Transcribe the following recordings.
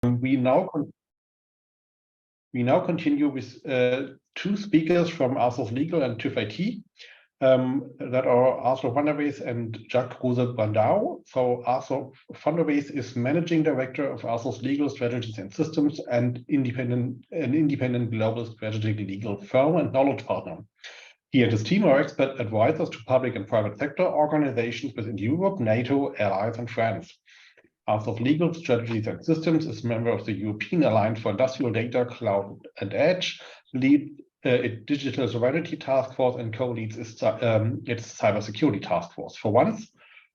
We now continue with two speakers from ASOS Legal and TÜV IT that are Arthur van der Wees and Jacques Kruse Brandao. So Arthur van der Wees is Managing Director of ASOS Legal Strategies and Systems and an independent global strategic legal firm and knowledge partner. He and his team are expert advisors to public and private sector organizations within Europe, NATO, allies, and France. ASOS Legal Strategies and Systems is a member of the European Alliance for Industrial Data, Cloud and Edge, lead its Digital Sovereignty Task Force, and co-leads its Cybersecurity Task Force. For once,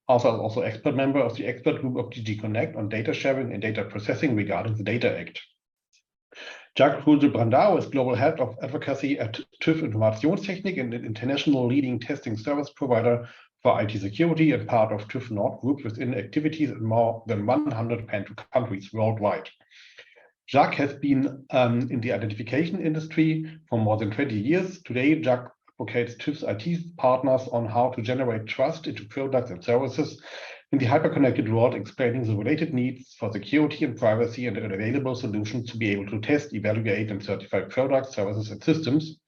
ASOS is also expert member of the expert group of DG Connect on data sharing and data processing regarding the Data Act. Jacques Kruse Brandao is Global Head of Advocacy at TÜV Informationstechnik, an international leading testing service provider for IT security and part of TÜV Nord Group within activities in more than 100 countries worldwide. Jacques has been in the identification industry for more than 20 years. Today, Jacques advocates TÜV's IT partners on how to generate trust into products and services in the hyper-connected world, explaining the related needs for security and privacy and available solutions to be able to test, evaluate, and certify products, services, and systems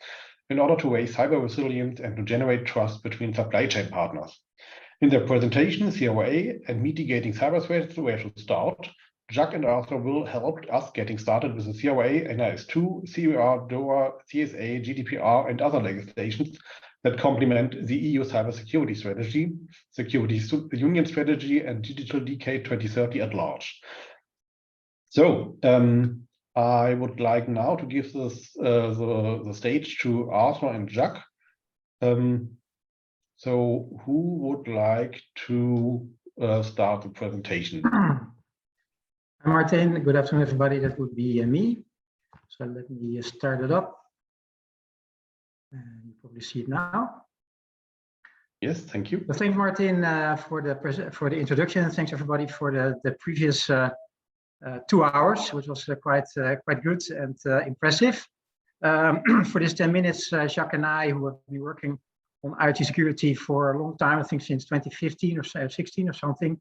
in order to raise cyber resilience and to generate trust between supply chain partners. In their presentation, COA and mitigating cyber threats, where to start, Jacques and Arthur will help us getting started with the COA, NIS2, CER, DORA, CSA, GDPR, and other legislations that complement the EU cybersecurity strategy, security union strategy, and digital decade 2030 at large. So I would like now to give this, the stage to Arthur and Jacques. So who would like to start the presentation? Hi, Martin. Good afternoon, everybody. That would be me. So let me start it up. And you probably see it now. Yes, thank you. Well, thanks, Martin, for the introduction. Thanks, everybody, for the previous 2 hours, which was quite good and impressive. For this 10 minutes, Jacques and I, who have been working on IoT security for a long time, I think since 2015 or 16 or something,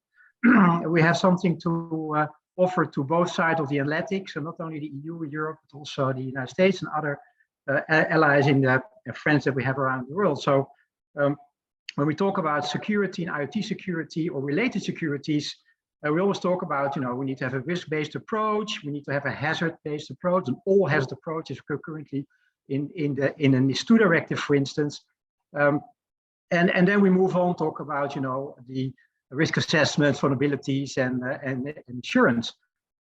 we have something to offer to both sides of the Atlantic, so not only the EU, Europe, but also the United States and other allies in the friends that we have around the world. So when we talk about security and IoT security or related securities, we always talk about, we need to have a risk-based approach, we need to have a hazard-based approach, an all-hazard approach is currently in the NIS2 directive, for instance. And then we move on, talk about, the risk assessment, vulnerabilities, and insurance.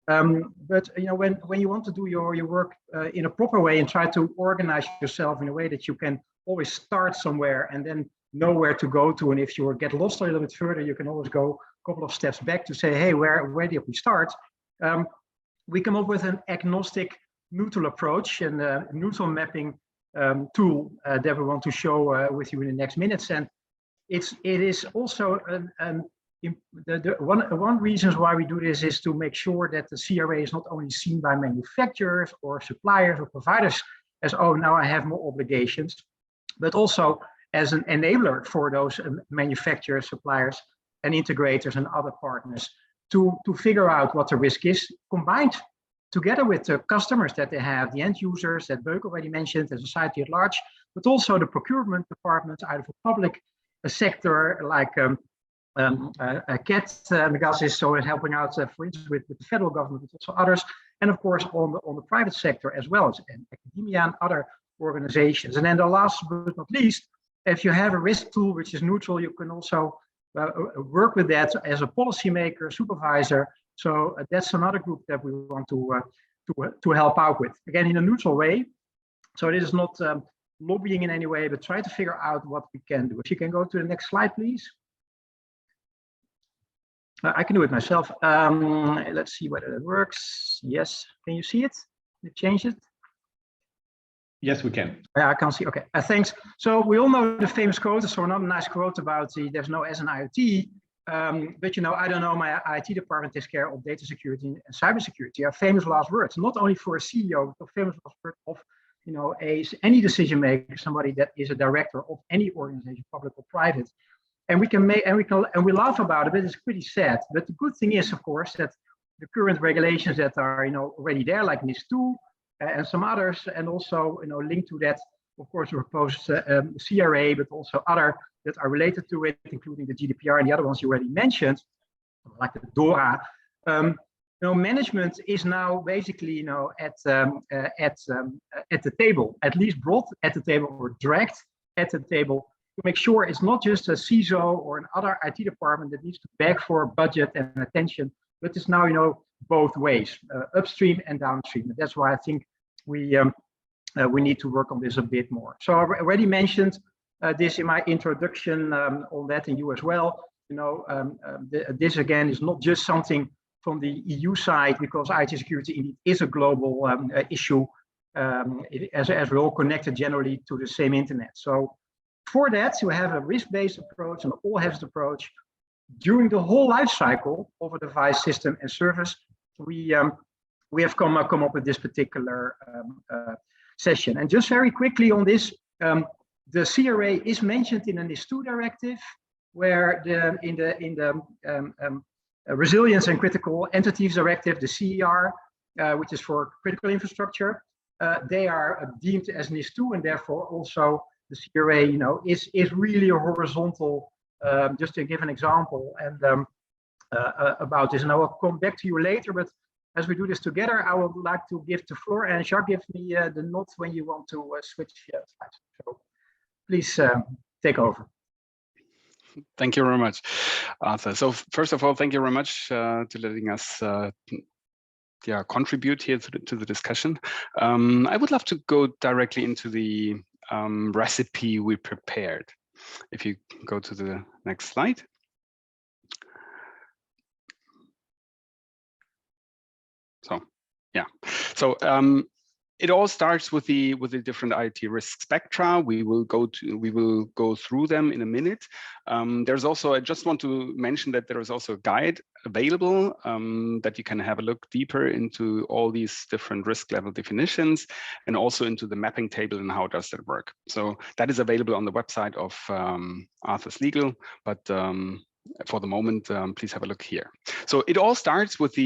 But when you want to do your work in a proper way and try to organize yourself in a way that you can always start somewhere and then know where to go to, and if you get lost a little bit further, you can always go a couple of steps back to say, hey, where did we start? We come up with an agnostic neutral approach and a neutral mapping tool that we want to show with you in the next minutes. And it is also one reason why we do this is to make sure that the CRA is not only seen by manufacturers or suppliers or providers as, oh, now I have more obligations, but also as an enabler for those manufacturers, suppliers, and integrators and other partners to figure out what the risk is, combined together with the customers that they have, the end users that Beuk already mentioned, the society at large, but also the procurement departments out of the public sector, like CAT, Megas is so helping out, for instance, with the federal government, but also others, and of course on the private sector as well as academia and other organizations. And then the last but not least, if you have a risk tool which is neutral, you can also work with that as a policymaker, supervisor. So that's another group that we want to help out with, again, in a neutral way. So it is not lobbying in any way, but try to figure out what we can do. If you can go to the next slide, please. I can do it myself. Let's see whether it works. Yes, can you see it? You change it? Yes, we can. Yeah, I can see. Okay, thanks. So we all know the famous quote. So another nice quote about there's no S in IoT. But I don't know, my IT department takes care of data security and cybersecurity. Are famous last words, not only for a CEO, but famous last word of any decision maker, somebody that is a director of any organization, public or private. And we can make and we laugh about it, but it's pretty sad. But the good thing is, of course, that the current regulations that are already there, like NIS2 and some others, and also linked to that, of course, the proposed CRA, but also other that are related to it, including the GDPR and the other ones you already mentioned, like the DORA. Management is now basically at the table, at least brought at the table or dragged at the table, to make sure it's not just a CISO or another IT department that needs to beg for budget and attention, but it's now both ways, upstream and downstream. And that's why I think we need to work on this a bit more. So I already mentioned this in my introduction on that, and you as well. This again is not just something from the EU side, because IT security indeed is a global issue, as we're all connected generally to the same internet. So for that, to have a risk-based approach, an all-hazard approach during the whole life cycle of a device, system, and service, we have come up with this particular session. And just very quickly on this, the CRA is mentioned in the NIS2 directive, where in the Resilience and Critical Entities Directive, the CER, which is for critical infrastructure, they are deemed as NIS2, and therefore also the CRA, is really a horizontal. Just to give an example and about this, and I will come back to you later. But as we do this together, I would like to give the floor, and Jacques, give me the nod when you want to switch slides. So please take over. Thank you very much, Arthur. So first of all, thank you very much to letting us contribute here to the discussion. I would love to go directly into the recipe we prepared. If you go to the next slide. So, yeah. So it all starts with the different IT risk spectra. We will go through them in a minute. There's also, I just want to mention that there is also a guide available that you can have a look deeper into all these different risk level definitions, and also into the mapping table and how does that work. So that is available on the website of Arthur's Legal, but for the moment, please have a look here. So it all starts with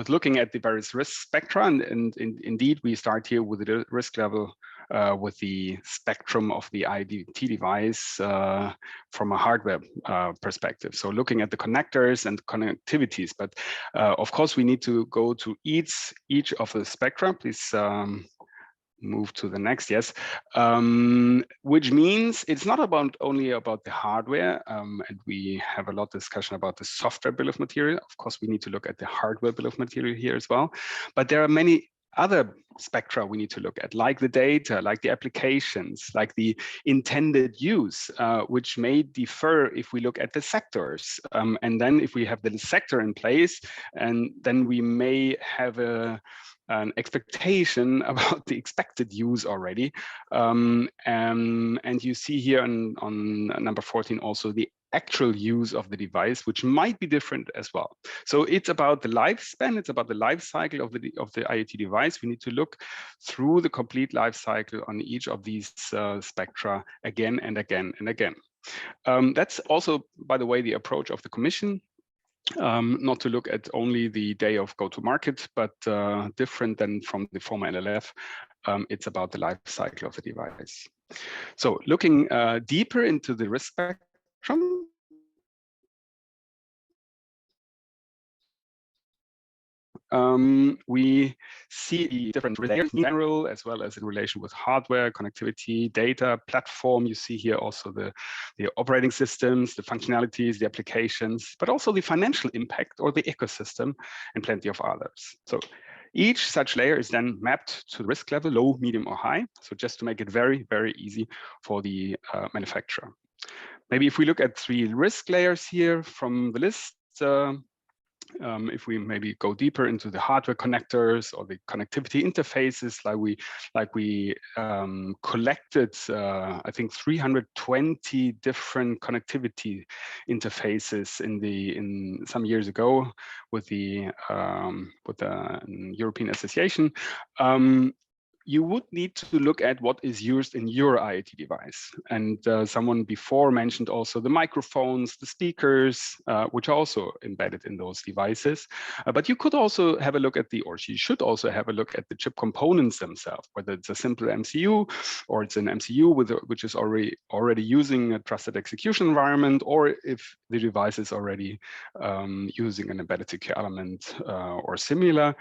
looking at the various risk spectra, and indeed we start here with the risk level with the spectrum of the IoT device from a hardware perspective. So looking at the connectors and connectivities, but of course we need to go to each of the spectra. Please move to the next, yes, which means it's not only about the hardware, and we have a lot of discussion about the software bill of material. Of course, we need to look at the hardware bill of material here as well, but there are many other spectra we need to look at, like the data, like the applications, like the intended use, which may differ if we look at the sectors. And then if we have the sector in place, and then we may have an expectation about the expected use already. And you see here on number 14 also the actual use of the device, which might be different as well. So it's about the lifespan, it's about the life cycle of the IoT device. We need to look through the complete life cycle on each of these spectra again and again and again. That's also, by the way, the approach of the Commission. Not to look at only the day of go-to-market, but different than from the former LLF, it's about the life cycle of the device. So looking deeper into the risk spectrum, we see the different layers in general, as well as in relation with hardware, connectivity, data, platform. You see here also the operating systems, the functionalities, the applications, but also the financial impact or the ecosystem, and plenty of others. So each such layer is then mapped to the risk level, low, medium, or high. So just to make it very, very easy for the manufacturer. Maybe if we look at 3 risk layers here from the list, if we maybe go deeper into the hardware connectors or the connectivity interfaces, like we collected, I think 320 different connectivity interfaces in some years ago with the European Association. you would need to look at what is used in your IoT device. And someone before mentioned also the microphones, the speakers, which are also embedded in those devices. But you could also have a look at or you should also have a look at the chip components themselves, whether it's a simple MCU or it's an MCU which is already using a trusted execution environment, or if the device is already using an embedded secure element or similar,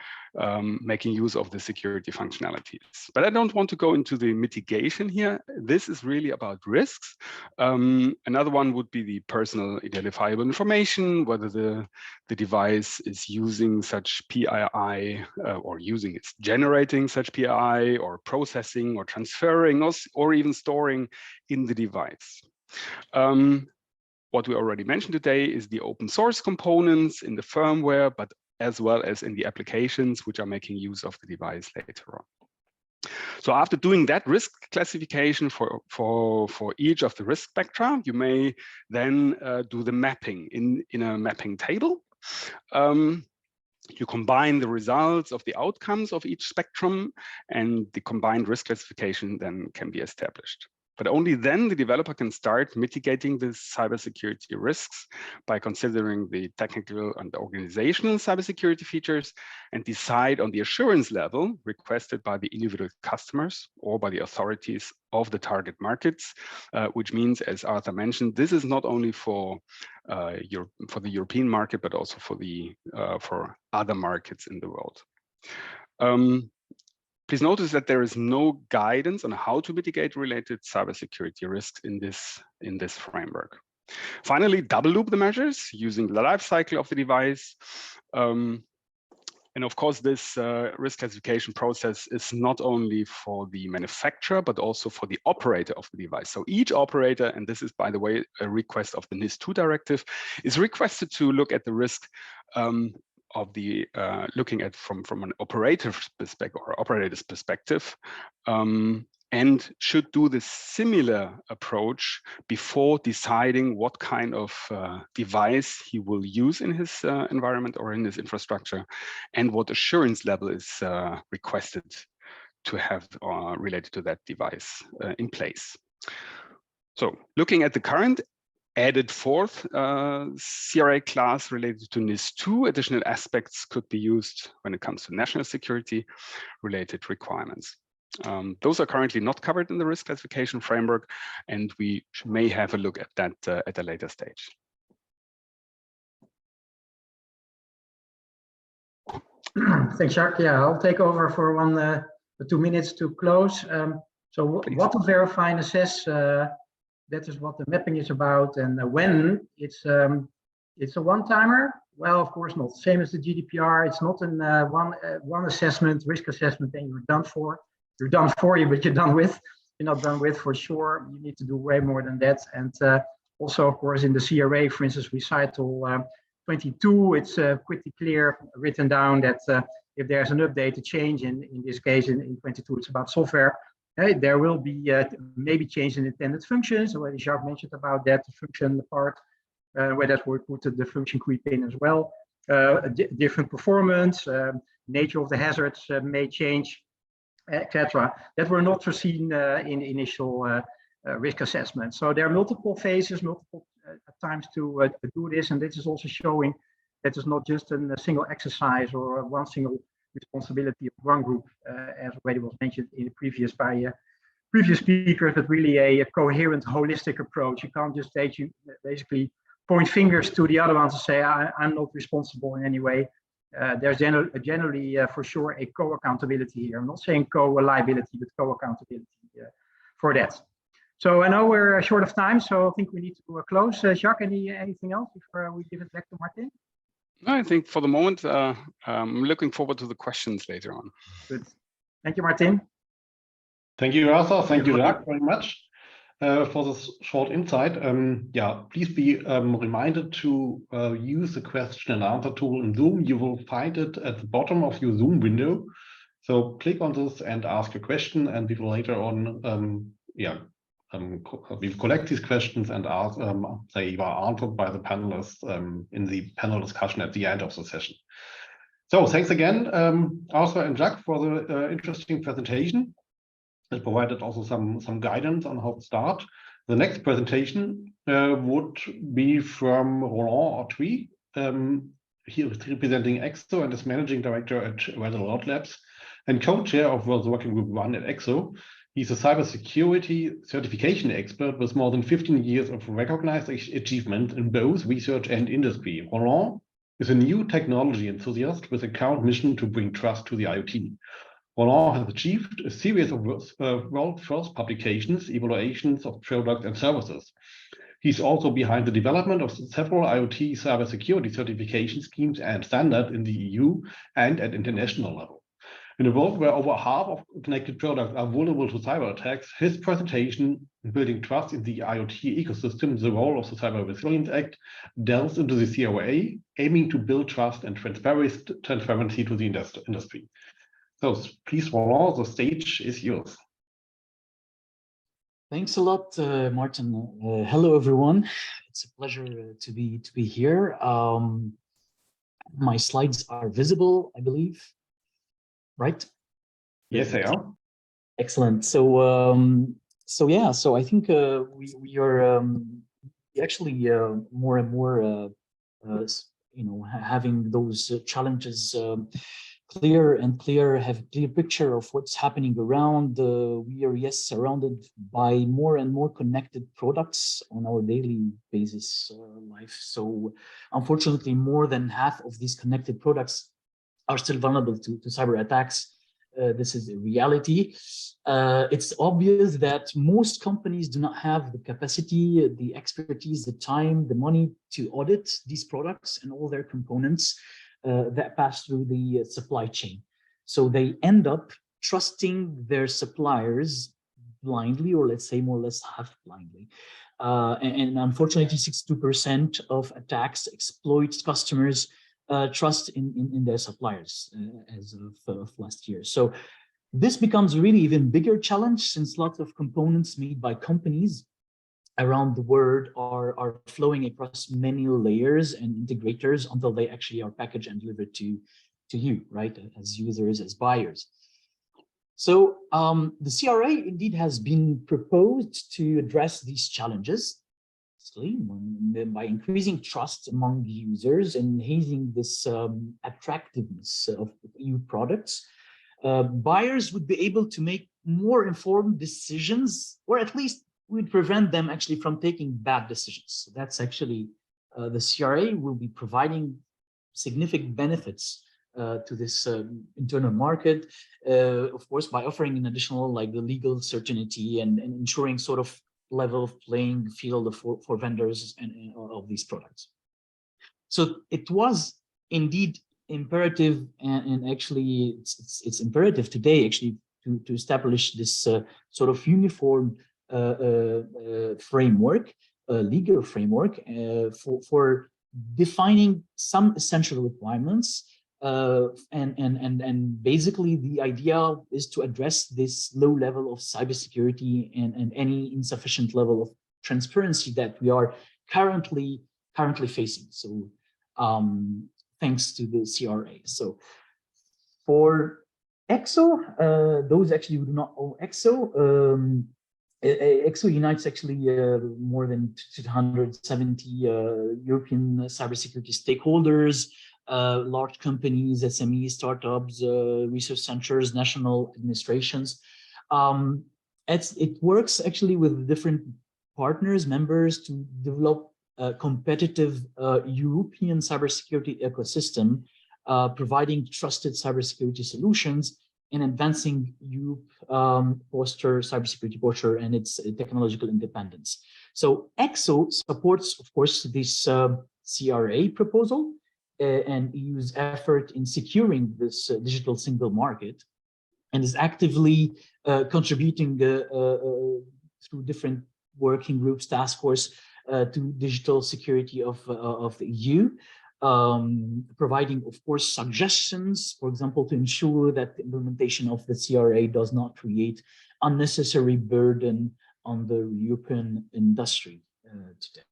making use of the security functionalities. But I don't want to go into the mitigation here. This is really about risks. Another one would be the personal identifiable information, whether the device is using such PII or it's generating such PII or processing or transferring or even storing in the device. What we already mentioned today is the open source components in the firmware, but as well as in the applications which are making use of the device later on. So after doing that risk classification for each of the risk spectra, you may then do the mapping in a mapping table. You combine the results of the outcomes of each spectrum, and the combined risk classification then can be established. But only then the developer can start mitigating the cybersecurity risks by considering the technical and organizational cybersecurity features and decide on the assurance level requested by the individual customers or by the authorities of the target markets, which means, as Arthur mentioned, this is not only for the European market, but also for other markets in the world. Please notice that there is no guidance on how to mitigate related cybersecurity risks in this framework. Finally, double loop the measures using the life cycle of the device. And of course, this risk classification process is not only for the manufacturer, but also for the operator of the device. So each operator, and this is, by the way, a request of the NIS2 directive, is requested to look at the risk of the looking at from an operator's perspective, and should do the similar approach before deciding what kind of device he will use in his environment or in his infrastructure, and what assurance level is requested to have related to that device in place. So looking at the current added fourth CRA class related to NIS2, additional aspects could be used when it comes to national security related requirements. Those are currently not covered in the risk classification framework, and we may have a look at that at a later stage. Thanks, Jacques. Yeah, I'll take over for 2 minutes to close. So what to verify and assess, that is what the mapping is about. And when it's a one-timer, well, of course not. Same as the GDPR, it's not an one assessment, risk assessment, and you're done for. You're done for you, but you're done with. You're not done with for sure. You need to do way more than that. And also, of course, in the CRA, for instance, recital 22, it's pretty clear written down that if there's an update, a change, in this case in 22, it's about software. There will be maybe change in intended functions. Already Jacques mentioned about that, the function part, where that we put the function creep in as well. Different performance, nature of the hazards may change, etc. That were not foreseen in initial risk assessment. So there are multiple phases, multiple times to do this, and this is also showing that it's not just a single exercise or one single responsibility of one group, as already was mentioned in the previous speakers, but really a coherent, holistic approach. You can't just basically point fingers to the other ones and say, I'm not responsible in any way. There's generally for sure a co-accountability here. I'm not saying co-liability, but co-accountability for that. So I know we're short of time, so I think we need to close. Jacques, anything else before we give it back to Martin? I think for the moment, I'm looking forward to the questions later on. Good. Thank you, Martin. Thank you, Arthur. Thank you, Jacques, very much for this short insight. Yeah, please be reminded to use the question and answer tool in Zoom. You will find it at the bottom of your Zoom window. So click on this and ask a question, and we will later on, we'll collect these questions and ask, they are answered by the panelists in the panel discussion at the end of the session. So thanks again, Arthur and Jacques, for the interesting presentation. It provided also some guidance on how to start. The next presentation would be from Roland Atoui. He is representing ECSO and is managing director at Roland Labs and co-chair of the working group 1 at ECSO. He's a cybersecurity certification expert with more than 15 years of recognized achievement in both research and industry. Roland is a new technology enthusiast with a current mission to bring trust to the IoT. Roland has achieved a series of world-first publications, evaluations of products and services. He's also behind the development of several IoT cybersecurity certification schemes and standards in the EU and at international level. In a world where over half of connected products are vulnerable to cyber attacks, his presentation, Building Trust in the IoT Ecosystem, the Role of the Cyber Resilience Act, delves into the CRA, aiming to build trust and transparency to the industry. So please, Roland, the stage is yours. Thanks a lot, Martin. Hello, everyone. It's a pleasure to be here. My slides are visible, I believe. Right? Yes, they are. Excellent. So yeah. So I think we are actually more and more, having those challenges clear and clear. Have a clear picture of what's happening around. We are surrounded by more and more connected products on our daily basis life. So unfortunately, more than half of these connected products are still vulnerable to cyber attacks. This is a reality. It's obvious that most companies do not have the capacity, the expertise, the time, the money to audit these products and all their components that pass through the supply chain. So they end up trusting their suppliers blindly, or let's say more or less half blindly. And unfortunately, 62% of attacks exploit customers' trust in their suppliers as of last year. So this becomes a really even bigger challenge, since lots of components made by companies around the world are flowing across many layers and integrators until they actually are packaged and delivered to you, right, as users, as buyers. So the CRA indeed has been proposed to address these challenges by increasing trust among users and enhancing this attractiveness of EU products. Buyers would be able to make more informed decisions, or at least would prevent them actually from taking bad decisions. So that's actually the CRA will be providing significant benefits to this internal market, of course, by offering an additional, like, the legal certainty and ensuring sort of level playing field for vendors and of these products. So it was indeed imperative, and actually it's imperative today actually to establish this sort of uniform framework, legal framework for defining some essential requirements. And basically the idea is to address this low level of cybersecurity and any insufficient level of transparency that we are currently facing. So thanks to the CRA. So for ECSO, those actually who do not own ECSO, ECSO unites actually more than 270 European cybersecurity stakeholders, large companies, SMEs, startups, research centers, national administrations. It works actually with different partners, members, to develop a competitive European cybersecurity ecosystem, providing trusted cybersecurity solutions and advancing Europe posture, cybersecurity posture, and its technological independence. So ECSO supports, of course, this CRA proposal and EU's effort in securing this digital single market, and is actively contributing through different working groups, task force, to digital security of the EU, providing, of course, suggestions, for example, to ensure that the implementation of the CRA does not create unnecessary burden on the European industry today.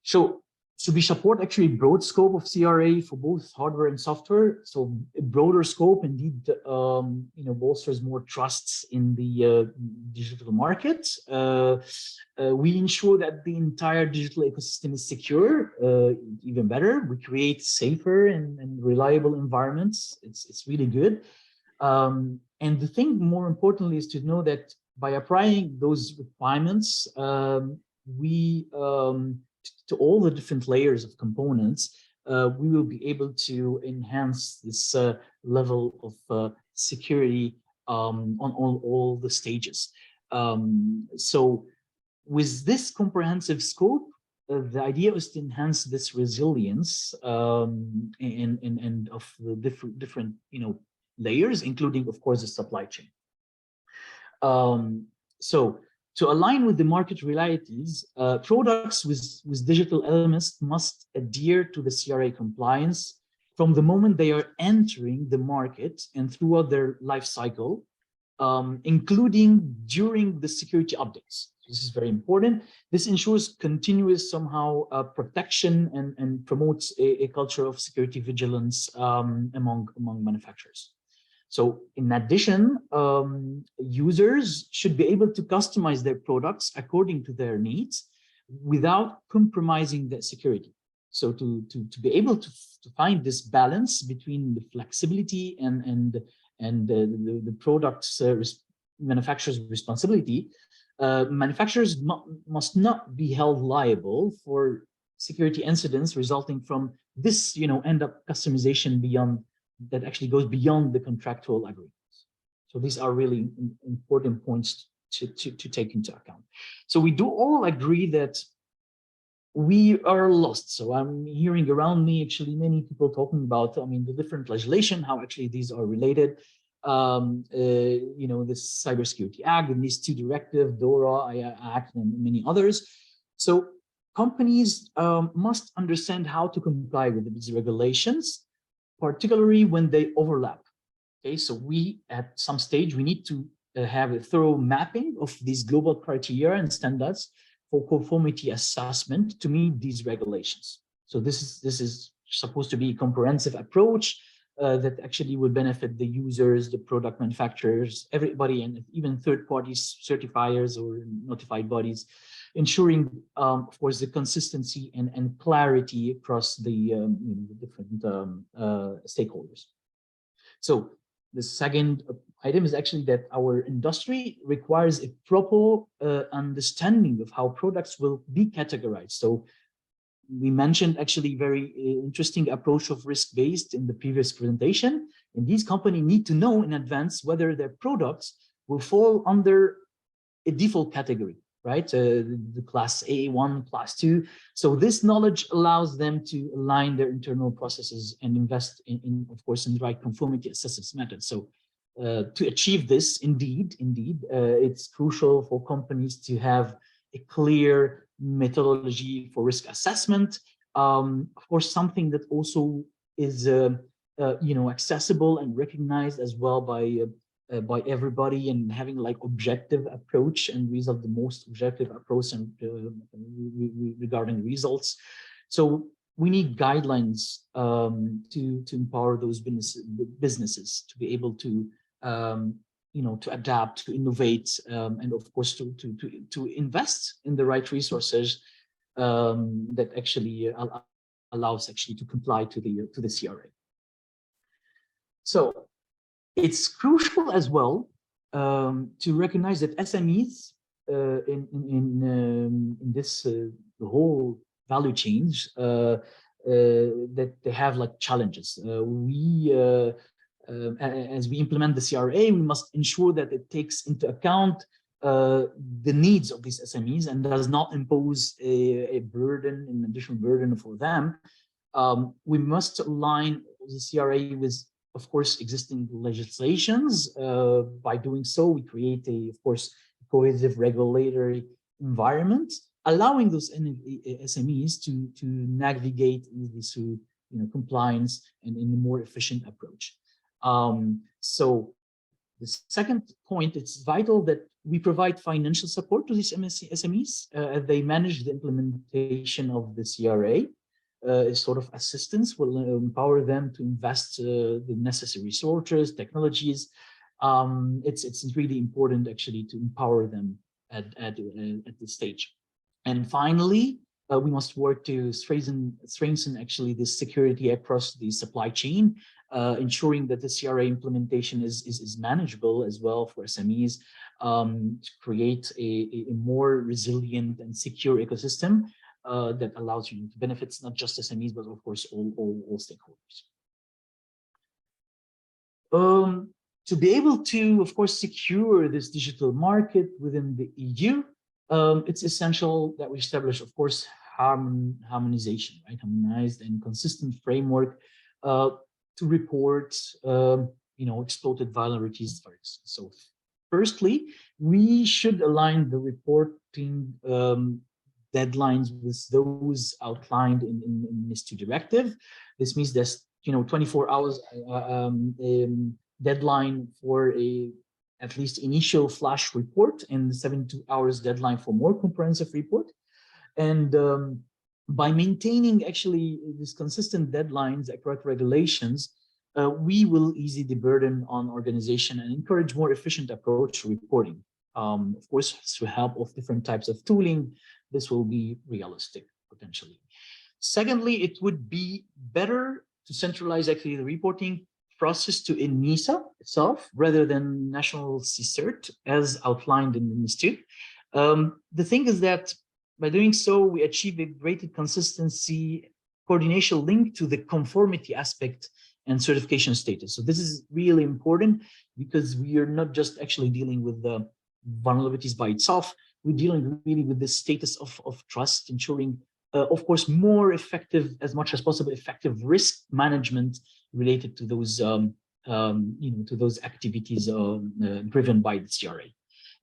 So So we support actually broad scope of CRA for both hardware and software. So a broader scope indeed, bolsters more trusts in the digital market. We ensure that the entire digital ecosystem is secure, even better. We create safer and reliable environments. It's really good. And the thing more importantly is to know that by applying those requirements, to all the different layers of components, we will be able to enhance this level of security on all the stages. So with this comprehensive scope, the idea is to enhance this resilience and of the different layers, including of course the supply chain. So to align with the market realities, products with digital elements must adhere to the CRA compliance from the moment they are entering the market and throughout their life cycle, including during the security updates. This is very important. This ensures continuous somehow protection and promotes a culture of security vigilance among manufacturers. So in addition, users should be able to customize their products according to their needs without compromising the security. So to be able to find this balance between the flexibility and the product's manufacturer's responsibility, manufacturers must not be held liable for security incidents resulting from this, end up customization beyond that actually goes beyond the contractual agreements. So these are really important points to take into account. So we do all agree that we are lost. So I'm hearing around me actually many people talking about, the different legislation, how actually these are related. This Cybersecurity Act and these two directives, DORA Act and many others. So companies must understand how to comply with these regulations, particularly when they overlap. Okay, so we at some stage we need to have a thorough mapping of these global criteria and standards for conformity assessment to meet these regulations. So this is supposed to be a comprehensive approach that actually will benefit the users, the product manufacturers, everybody, and even third parties, certifiers or notified bodies, ensuring, of course, the consistency and clarity across the different stakeholders. So the second item is actually that our industry requires a proper understanding of how products will be categorized. So we mentioned actually very interesting approach of risk-based in the previous presentation. And these companies need to know in advance whether their products will fall under a default category, right? The class A1, class 2. So this knowledge allows them to align their internal processes and invest in of course, in the right conformity assessment method. So to achieve this, indeed, it's crucial for companies to have a clear methodology for risk assessment. Of course, something that also is accessible and recognized as well by everybody, and having like objective approach and result the most objective approach and regarding results. So we need guidelines to empower those businesses to be able to to adapt, to innovate, and of course to invest in the right resources that actually allows actually to comply to the CRA. So it's crucial as well to recognize that SMEs in this the whole value chains that they have like challenges. As we implement the CRA, we must ensure that it takes into account the needs of these SMEs and does not impose an additional burden for them. We must align the CRA with, of course, existing legislations. By doing so, we create of course, cohesive regulatory environment, allowing those SMEs to navigate through compliance and in a more efficient approach. So the second point, it's vital that we provide financial support to these SMEs as they manage the implementation of the CRA. sort of assistance, will empower them to invest the necessary resources, technologies. It's really important actually to empower them at this stage. And finally, we must work to strengthen actually the security across the supply chain, ensuring that the CRA implementation is manageable as well for SMEs, to create a more resilient and secure ecosystem that allows you to benefits not just SMEs, but of course all stakeholders. To be able to, of course, secure this digital market within the EU, it's essential that we establish, of course, harmonization, right? Harmonized and consistent framework to report, exploited vulnerabilities. So, firstly, we should align the reporting deadlines with those outlined in NIS2 directive. This means there's 24 hours deadline for at least initial flash report and 72 hours deadline for more comprehensive report. And by maintaining actually these consistent deadlines, accurate regulations, we will ease the burden on organization and encourage more efficient approach to reporting. Of course, through help of different types of tooling, this will be realistic potentially. Secondly, it would be better to centralize actually the reporting process to NISA itself rather than national CSIRT as outlined in the NIS2. The thing is that by doing so, we achieve a greater consistency, coordination linked to the conformity aspect and certification status. So this is really important because we are not just actually dealing with the vulnerabilities by itself, we're dealing really with the status of trust, ensuring, of course, more effective, as much as possible, effective risk management related to those, to those activities driven by the CRA.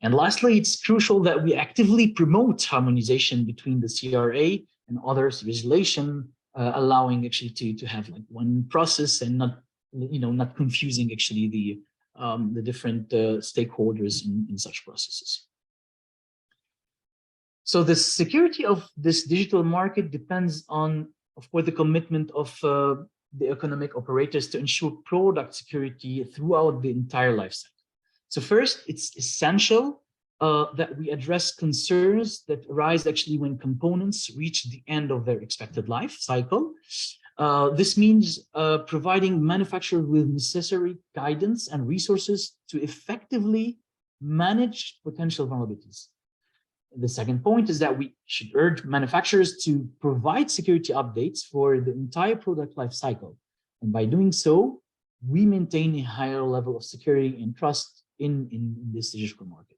And lastly, it's crucial that we actively promote harmonization between the CRA and other legislation, allowing actually to have like one process and not, not confusing actually the different stakeholders in such processes. So the security of this digital market depends on, of course, the commitment of the economic operators to ensure product security throughout the entire life cycle. So first, it's essential that we address concerns that arise actually when components reach the end of their expected life cycle. This means providing manufacturers with necessary guidance and resources to effectively manage potential vulnerabilities. The second point is that we should urge manufacturers to provide security updates for the entire product life cycle. And by doing so, we maintain a higher level of security and trust in this digital market.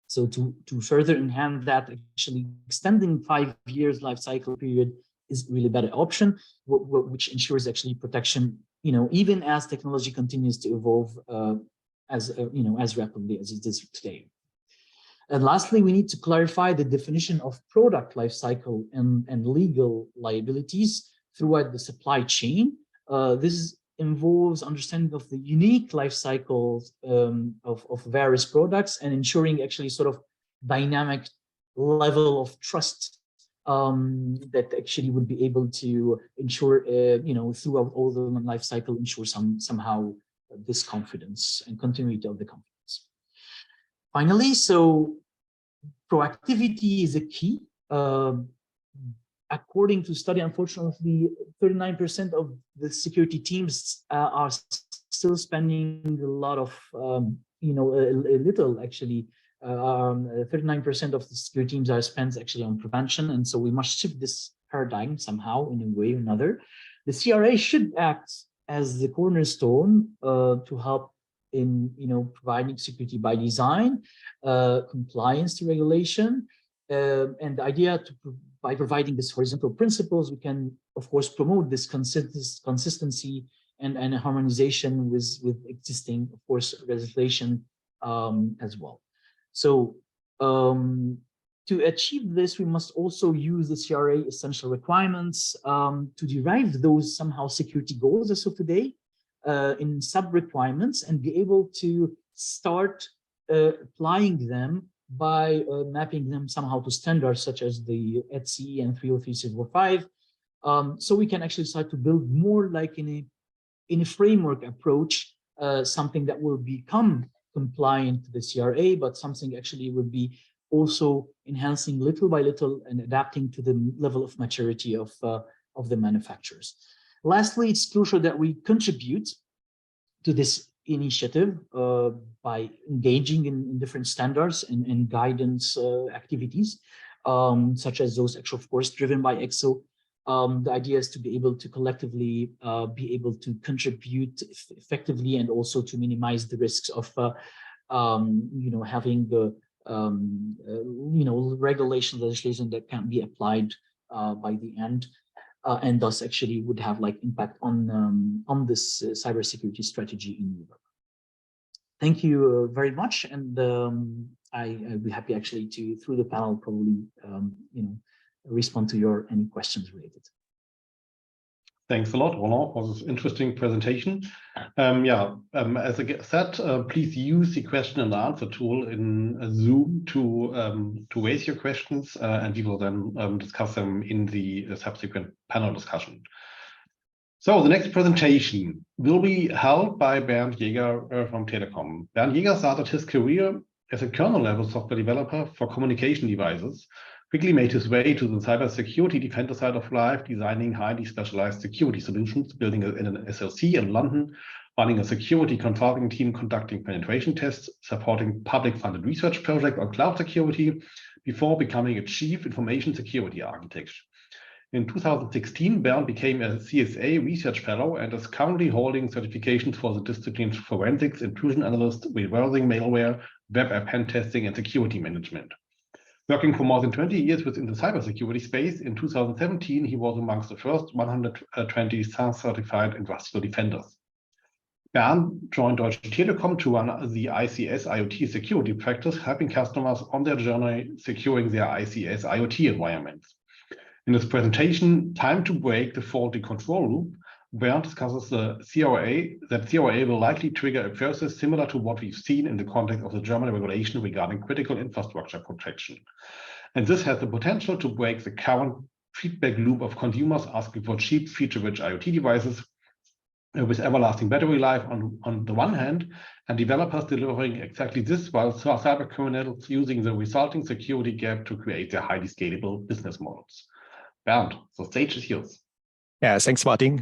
So to further enhance that, actually extending 5 years life cycle period is really a better option, which ensures actually protection, even as technology continues to evolve as rapidly as it is today. And lastly, we need to clarify the definition of product life cycle and legal liabilities throughout the supply chain. This involves understanding of the unique life cycles of various products and ensuring actually sort of dynamic level of trust that actually would be able to ensure, throughout all the life cycle, ensure somehow this confidence and continuity of the confidence. Finally, so proactivity is a key. According to study, unfortunately, 39% of the security teams are still spending a lot of, a little actually. 39% of the security teams are spent actually on prevention, and so we must shift this paradigm somehow in a way or another. The CRA should act as the cornerstone to help in providing security by design, compliance to regulation, and the idea by providing this horizontal principles, we can of course promote this consistency and harmonization with existing, of course, legislation as well. So to achieve this, we must also use the CRA essential requirements to derive those somehow security goals as of today in sub-requirements and be able to start applying them by mapping them somehow to standards such as the ECSO and 303.645 So we can actually start to build more like in a framework approach, something that will become compliant to the CRA, but something actually would be also enhancing little by little and adapting to the level of maturity of the manufacturers. Lastly, it's crucial that we contribute to this initiative by engaging in different standards and guidance activities, such as those actually, of course, driven by ECSO. The idea is to be able to collectively be able to contribute effectively and also to minimize the risks of having the legislation that can be applied by the end, and thus actually would have like impact on this cybersecurity strategy in Europe. Thank you very much, and I'd be happy actually to, through the panel, probably respond to any questions related. Thanks a lot, Roland, for this interesting presentation. As I said, please use the question and answer tool in Zoom to raise your questions, and we will then discuss them in the subsequent panel discussion. So the next presentation will be held by Bernd Jäger from Telekom. Bernd Jäger started his career as a kernel-level software developer for communication devices, quickly made his way to the cybersecurity defender side of life, designing highly specialized security solutions, building an SOC in London, running a security consulting team, conducting penetration tests, supporting public-funded research projects on cloud security, before becoming a chief information security architect. In 2016, Bernd became a CSA research fellow and is currently holding certifications for the disciplines forensics, intrusion analyst, reversing malware, web app pen testing, and security management. Working for more than 20 years within the cybersecurity space, in 2017, he was amongst the first 120 SaaS-certified industrial defenders. Bernd joined Deutsche Telekom to run the ICS IoT security practice, helping customers on their journey securing their ICS IoT environments. In this presentation, Time to Break the Faulty Control Loop, Bernd discusses that CRA will likely trigger a process similar to what we've seen in the context of the German regulation regarding critical infrastructure protection. And this has the potential to break the current feedback loop of consumers asking for cheap, feature-rich IoT devices with everlasting battery life on the one hand, and developers delivering exactly this while cyber criminals using the resulting security gap to create their highly scalable business models. Bernd, the stage is yours. Yeah, thanks, Martin.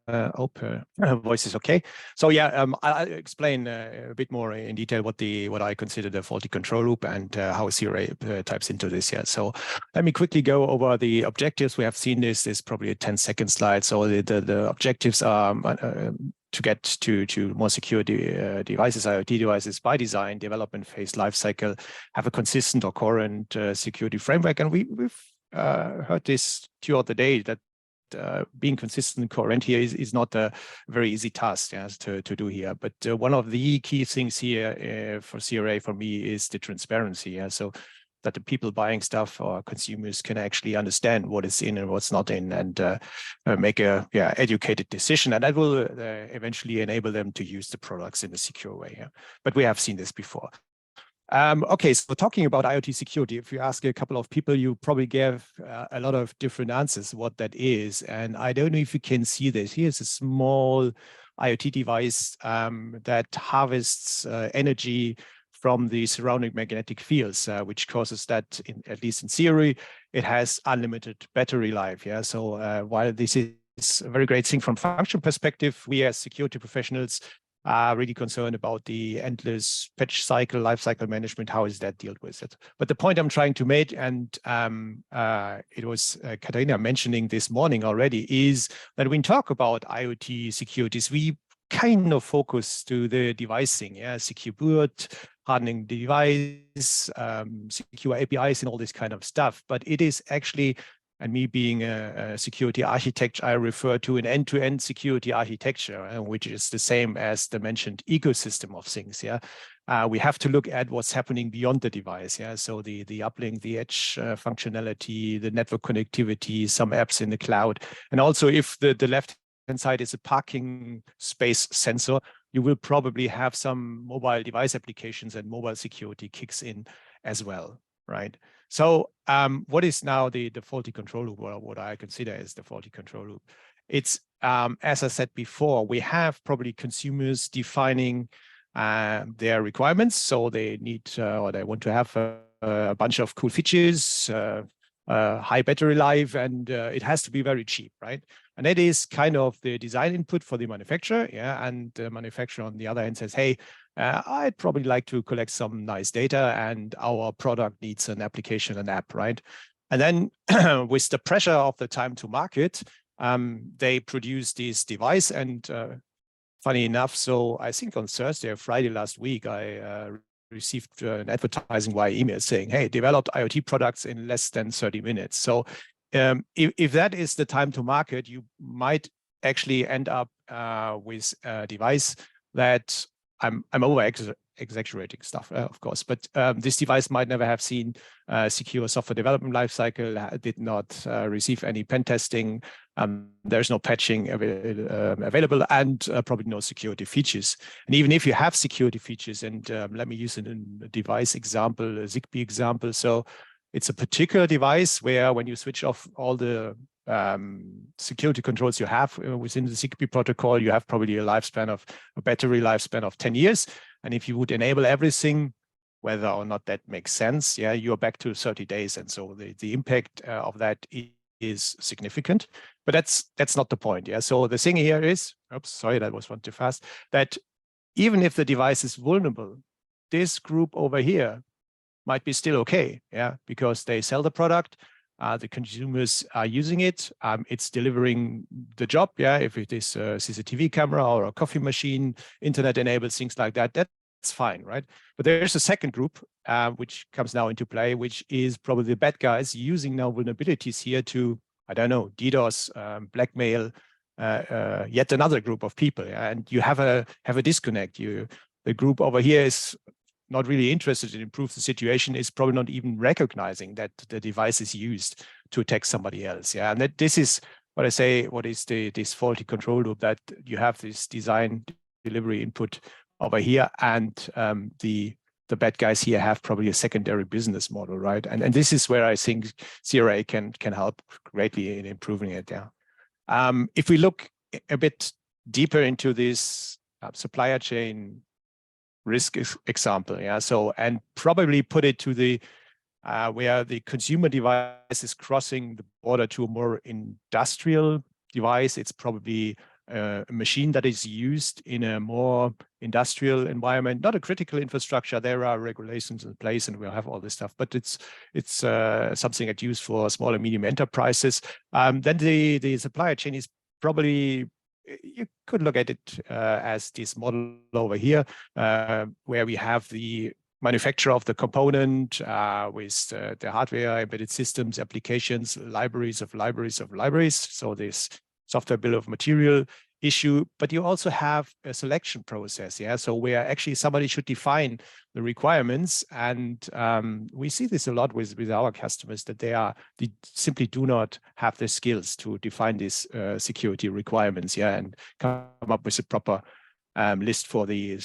Hope voice is okay. So yeah, I'll explain a bit more in detail what I consider the faulty control loop and how CRA types into this. Yeah, so let me quickly go over the objectives. We have seen this is probably a 10-second slide. So the objectives are to get to more secure devices, IoT devices by design, development phase, lifecycle, have a consistent or current security framework, and we've heard this throughout the day that being consistent and coherent here is not a very easy task to do here. But one of the key things here for CRA for me is the transparency. So that the people buying stuff or consumers can actually understand what is in and what's not in, and make a educated decision. And that will eventually enable them to use the products in a secure way. But we have seen this before. Okay, so talking about IoT security, if you ask a couple of people, you probably give a lot of different answers what that is. And I don't know if you can see this. Here's a small IoT device that harvests energy from the surrounding magnetic fields, which causes that, at least in theory, it has unlimited battery life. Yeah. So while this is a very great thing from function perspective, we as security professionals are really concerned about the endless patch cycle, life cycle management. How is that dealt with it? But the point I'm trying to make, and it was Katharina mentioning this morning already, is that when we talk about IoT securities, we kind of focus to the device thing, secure boot, hardening the device, secure APIs and all this kind of stuff. But it is actually, and me being a security architect, I refer to an end-to-end security architecture, which is the same as the mentioned ecosystem of things. We have to look at what's happening beyond the device. So the uplink, the edge functionality, the network connectivity, some apps in the cloud. And also if the left-hand side is a parking space sensor, you will probably have some mobile device applications and mobile security kicks in as well, right? So what is now the faulty control loop, or what I consider as the faulty control loop? It's, as I said before, we have probably consumers defining their requirements. So they need, or they want to have a bunch of cool features, high battery life, and it has to be very cheap, right? And that is kind of the design input for the manufacturer, yeah. And the manufacturer on the other hand says, hey, I'd probably like to collect some nice data, and our product needs an application, an app, right? And then with the pressure of the time to market, they produce this device. And funny enough, so I think on Thursday or Friday last week, I received an advertising via email saying, hey, developed IoT products in less than 30 minutes. So if that is the time to market, you might actually end up with a device that I'm over exaggerating stuff, of course, but this device might never have seen secure software development lifecycle, did not receive any pen testing. There's no patching available, and probably no security features. And even if you have security features, and let me use a device example, a Zigbee example. So it's a particular device where when you switch off all the security controls you have within the Zigbee protocol, you have probably a battery lifespan of 10 years. And if you would enable everything, whether or not that makes sense, yeah, you're back to 30 days. And so the impact of that is significant, but that's not the point. Yeah. So the thing here is, oops, sorry, that was one too fast, that even if the device is vulnerable, this group over here might be still okay, yeah, because they sell the product, the consumers are using it, it's delivering the job, yeah. If it is a CCTV camera or a coffee machine, internet-enabled, things like that, that's fine, right? But there's a second group which comes now into play, which is probably the bad guys using now vulnerabilities here to, I don't know, DDoS, blackmail yet another group of people, yeah? And you have a disconnect. The group over here is not really interested in improve the situation, is probably not even recognizing that the device is used to attack somebody else. Yeah, and this is what I say, what is this faulty control loop, that you have this design delivery input over here, and the bad guys here have probably a secondary business model, right? And this is where I think CRA can help greatly in improving it. Yeah. If we look a bit deeper into this supplier chain risk example, yeah. So, and probably put it to the where the consumer device is crossing the border to a more industrial device. It's probably a machine that is used in a more industrial environment, not a critical infrastructure. There are regulations in place, and we'll have all this stuff. But it's something that's used for small and medium enterprises. Then the supplier chain is probably, you could look at it as this model over here, where we have the manufacturer of the component with the hardware, embedded systems, applications, libraries of libraries. So this software bill of material issue, but you also have a selection process, yeah. So where actually somebody should define the requirements, and we see this a lot with our customers, that they simply do not have the skills to define these security requirements, yeah, and come up with a proper list for the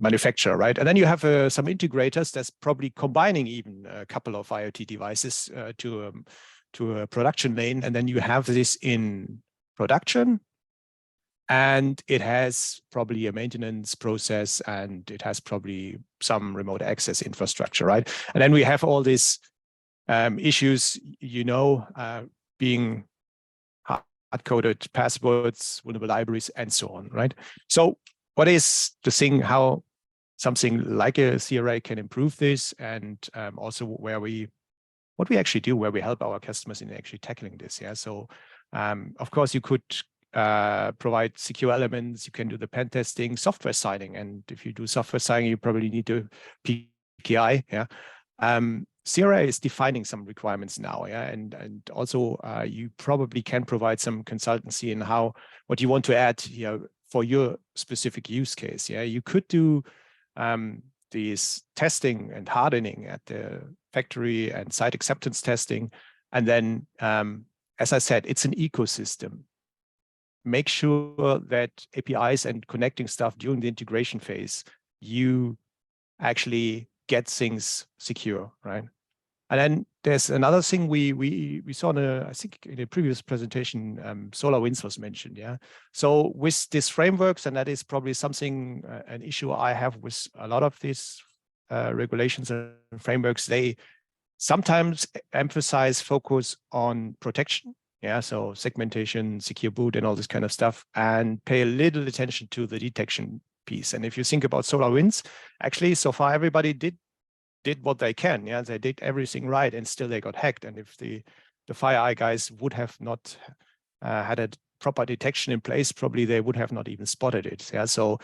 manufacturer, right? And then you have some integrators that's probably combining even a couple of IoT devices to a production lane, and then you have this in production, and it has probably a maintenance process, and it has probably some remote access infrastructure, right? And then we have all these issues, being hard-coded passwords, vulnerable libraries, and so on, right? So what is the thing, how something like a CRA can improve this, and also what we actually do, where we help our customers in actually tackling this, yeah? So of course you could provide secure elements, you can do the pen testing, software signing, and if you do software signing, you probably need to PKI, yeah? CRA is defining some requirements now, yeah, and also you probably can provide some consultancy in what you want to add here for your specific use case, yeah. You could do these testing and hardening at the factory and site acceptance testing, and then as I said, it's an ecosystem. Make sure that APIs and connecting stuff during the integration phase, you actually get things secure, right? And then there's another thing we saw in I think in a previous presentation, SolarWinds was mentioned. Yeah. So with these frameworks, and that is probably something, an issue I have with a lot of these regulations and frameworks, they sometimes focus on protection. Yeah. So segmentation, secure boot, and all this kind of stuff, and pay a little attention to the detection piece. And if you think about SolarWinds, actually, so far everybody did what they can. Yeah, they did everything right, and still they got hacked. And if the FireEye guys would have not had a proper detection in place, probably they would have not even spotted it. Yeah, so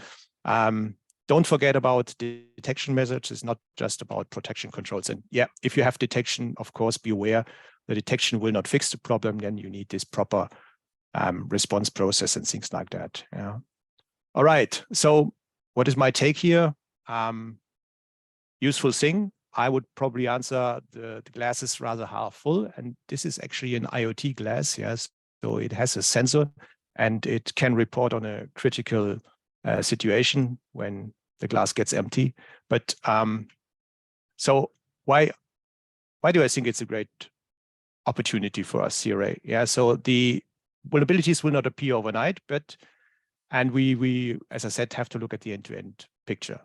don't forget about detection methods. It's not just about protection controls. And yeah, if you have detection, of course, be aware the detection will not fix the problem. Then you need this proper response process and things like that. Yeah. All right. So what is my take here? Useful thing, I would probably answer the glass is rather half full, and this is actually an IoT glass. Yes, so it has a sensor, and it can report on a critical situation when the glass gets empty. But so why do I think it's a great opportunity for us, CRA? Yeah, so the vulnerabilities will not appear overnight, and we as I said, have to look at the end-to-end picture.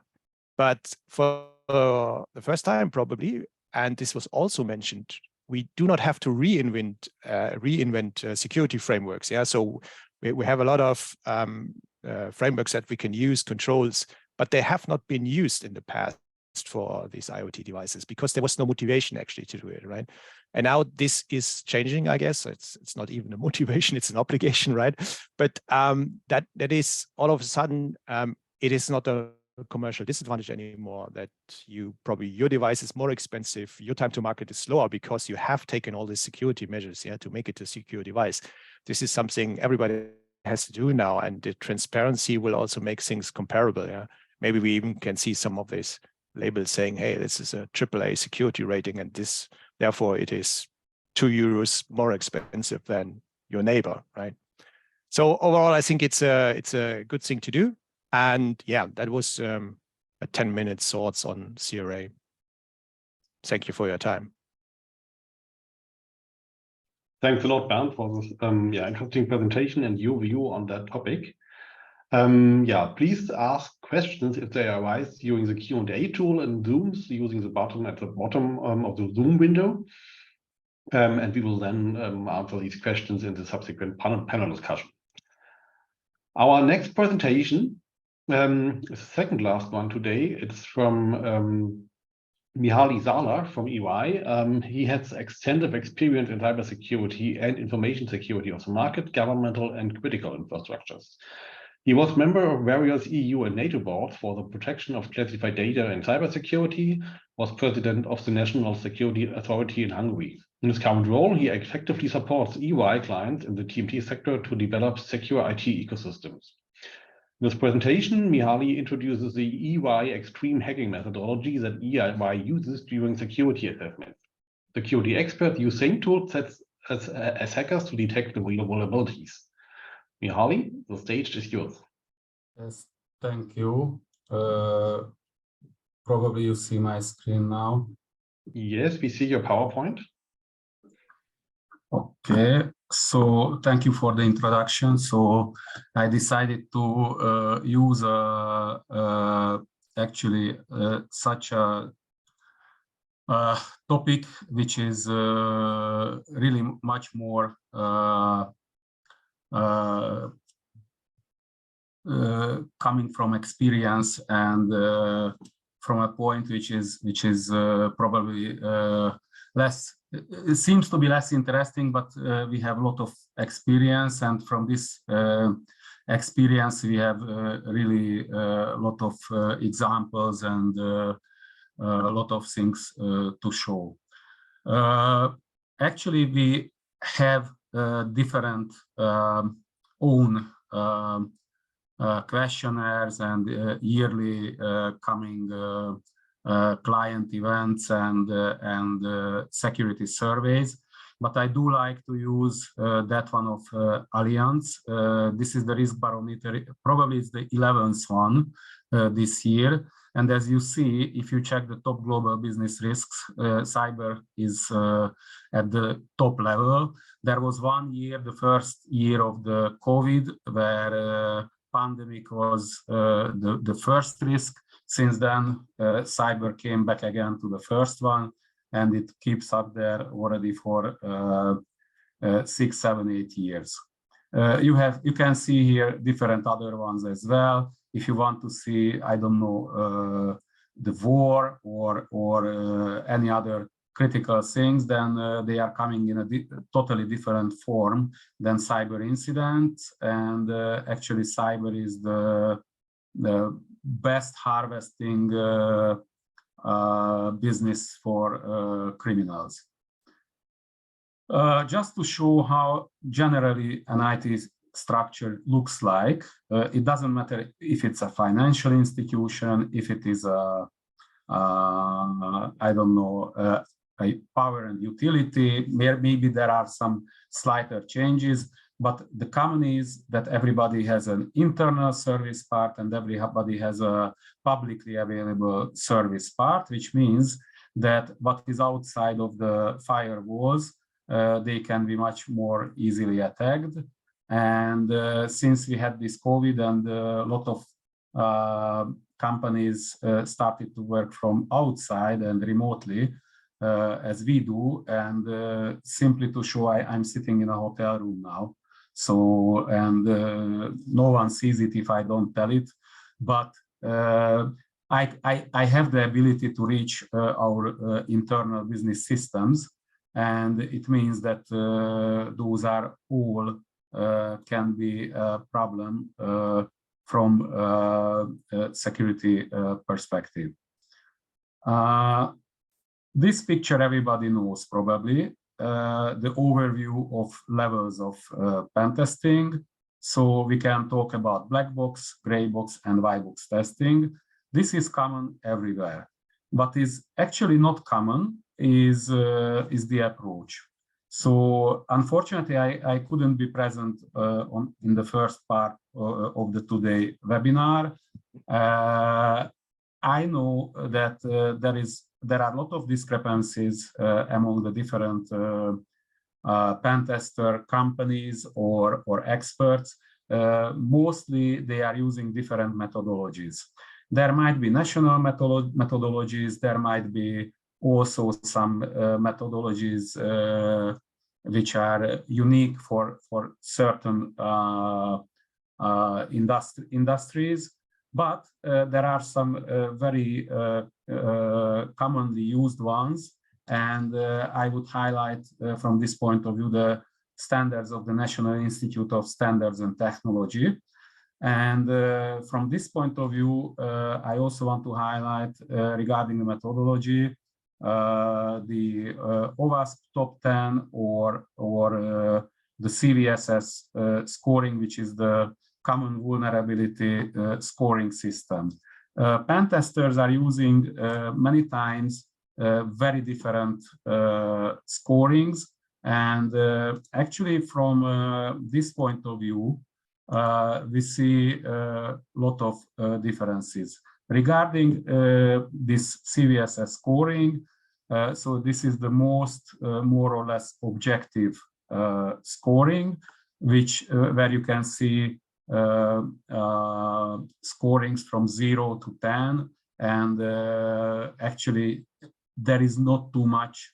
But for the first time, probably, and this was also mentioned, we do not have to reinvent security frameworks. Yeah, so we have a lot of frameworks that we can use, controls, but they have not been used in the past for these IoT devices because there was no motivation actually to do it, right? And now this is changing, I guess. It's not even a motivation, it's an obligation, right? But that is all of a sudden, it is not a commercial disadvantage anymore, that your device is more expensive, your time to market is slower because you have taken all these security measures, yeah, to make it a secure device. This is something everybody has to do now, and the transparency will also make things comparable. Yeah, maybe we even can see some of these labels saying, hey, this is a AAA security rating, and this therefore it is €2 more expensive than your neighbor, right? So overall, I think it's a good thing to do. And yeah, that was a 10-minute thoughts on CRA. Thank you for your time. Thanks a lot, Bernd, for this interesting presentation and your view on that topic. Please ask questions if they arise during the Q&A tool in Zoom using the button at the bottom of the Zoom window. And we will then answer these questions in the subsequent panel discussion. Our next presentation is the second last one today. It's from Mihaly Zala from EY. He has extensive experience in cybersecurity and information security of the market, governmental and critical infrastructures. He was member of various EU and NATO boards for the protection of classified data in cybersecurity, was president of the National Security Authority in Hungary. In his current role, he effectively supports EY clients in the TMT sector to develop secure IT ecosystems. In this presentation, Mihaly introduces the EY extreme hacking methodology that EY uses during security assessments. Security experts use same tool sets as hackers to detect the real vulnerabilities. Mihaly, the stage is yours. Yes, thank you. Probably you see my screen now. Yes, we see your PowerPoint. Okay, so thank you for the introduction. So I decided to use actually such a topic which is really much more coming from experience and from a point which is probably less. It seems to be less interesting, but we have a lot of experience, and from this experience we have really a lot of examples and a lot of things to show. Actually, we have different own questionnaires and yearly coming client events and security surveys, but I do like to use that one of Allianz. This is the risk barometer. Probably it's the 11th one this year. And as you see, if you check the top global business risks, cyber is at the top level. There was 1 year, the first year of the COVID, where pandemic was the first risk. Since then, cyber came back again to the first one, and it keeps up there already for 6, 7, 8 years. You can see here different other ones as well. If you want to see, I don't know, the war or any other critical things, then they are coming in a totally different form than cyber incidents. And actually, cyber is the best harvesting business for criminals. Just to show how generally an IT structure looks like, it doesn't matter if it's a financial institution, if it is a, I don't know, a power and utility, maybe there are some slighter changes, but the common is that everybody has an internal service part and everybody has a publicly available service part, which means that what is outside of the firewalls, they can be much more easily attacked. And since we had this COVID and a lot of companies started to work from outside and remotely, as we do, and simply to show, I'm sitting in a hotel room now. So, and no one sees it if I don't tell it, but I have the ability to reach our internal business systems, and it means that those are all can be a problem from a security perspective. This picture everybody knows probably, the overview of levels of pen testing. So we can talk about black box, gray box, and white box testing. This is common everywhere. What is actually not common is the approach. So unfortunately, I couldn't be present in the first part of the today webinar. I know that there are a lot of discrepancies among the different pen tester companies or experts. Mostly they are using different methodologies. There might be national methodologies, there might be also some methodologies which are unique for certain industries, but there are some very commonly used ones, and I would highlight from this point of view the standards of the National Institute of Standards and Technology. And from this point of view, I also want to highlight regarding the methodology, the OWASP top 10 or the CVSS scoring, which is the Common Vulnerability Scoring System. Pen testers are using many times very different scorings, and actually from this point of view, we see a lot of differences. Regarding this CVSS scoring, so this is the most more or less objective scoring, which where you can see scorings from 0 to 10, and actually there is not too much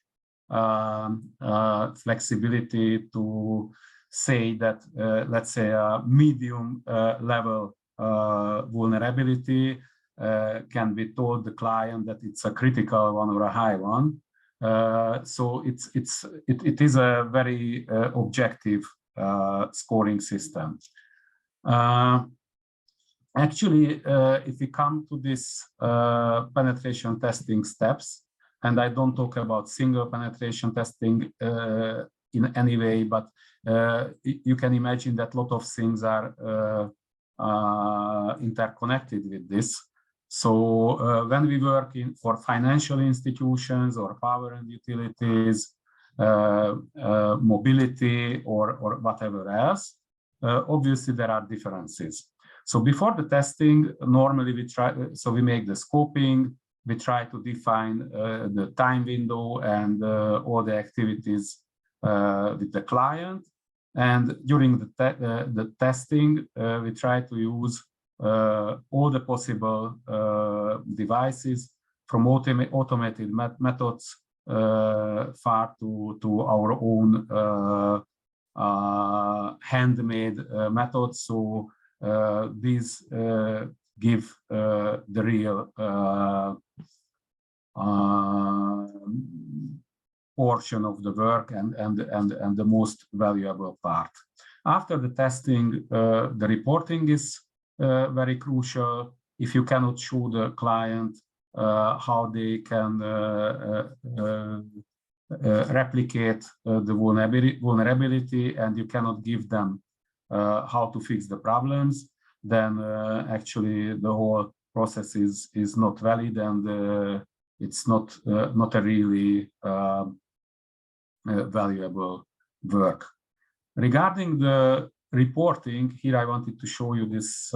flexibility to say that, let's say, a medium level vulnerability can be told the client that it's a critical one or a high one. So it is a very objective scoring system. Actually, if we come to this penetration testing steps, and I don't talk about single penetration testing in any way, but you can imagine that a lot of things are interconnected with this. So when we work for financial institutions or power and utilities, mobility or whatever else, obviously there are differences. So before the testing, normally we make the scoping, we try to define the time window and all the activities with the client. And during the testing, we try to use all the possible devices, from automated methods far to our own handmade methods. So these give the real portion of the work and the most valuable part. After the testing, the reporting is very crucial. If you cannot show the client how they can replicate the vulnerability, and you cannot give them how to fix the problems, then actually the whole process is not valid, and it's not a really valuable work. Regarding the reporting, here I wanted to show you this.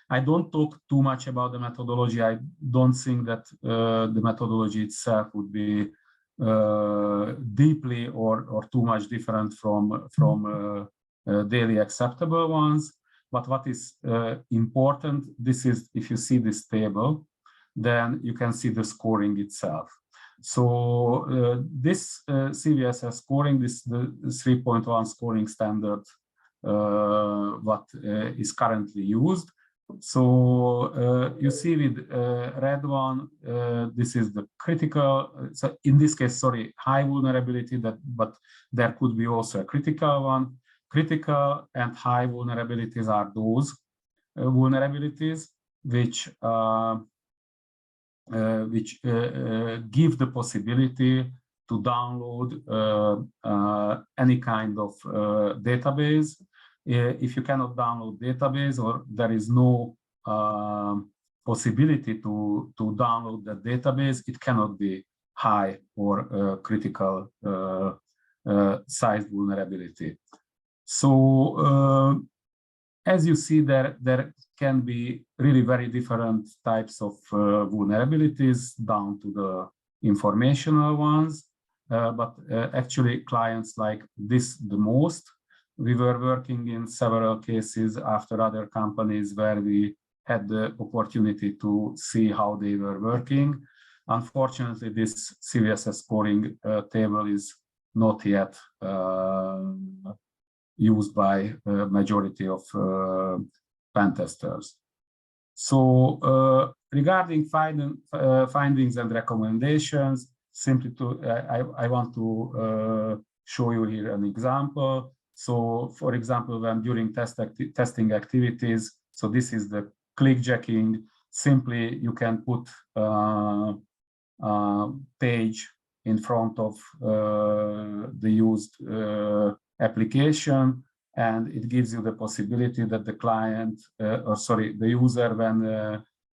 I don't talk too much about the methodology. I don't think that the methodology itself would be deeply or too much different from daily acceptable ones. But what is important, this is, if you see this table, then you can see the scoring itself. So this CVSS scoring, this the 3.1 scoring standard, what is currently used. So you see with red one, this is the critical, so in this case, sorry, high vulnerability, but there could be also a critical one. Critical and high vulnerabilities are those vulnerabilities which give the possibility to download any kind of database. If you cannot download database, or there is no possibility to download the database, it cannot be high or critical size vulnerability. So as you see, there can be really very different types of vulnerabilities down to the informational ones, but actually clients like this the most. We were working in several cases after other companies where we had the opportunity to see how they were working. Unfortunately, this CVSS scoring table is not yet used by majority of pen testers. So regarding findings and recommendations, simply I want to show you here an example. So for example, when during testing activities, so this is the clickjacking, simply you can put page in front of the used application, and it gives you the possibility that the client, the user, when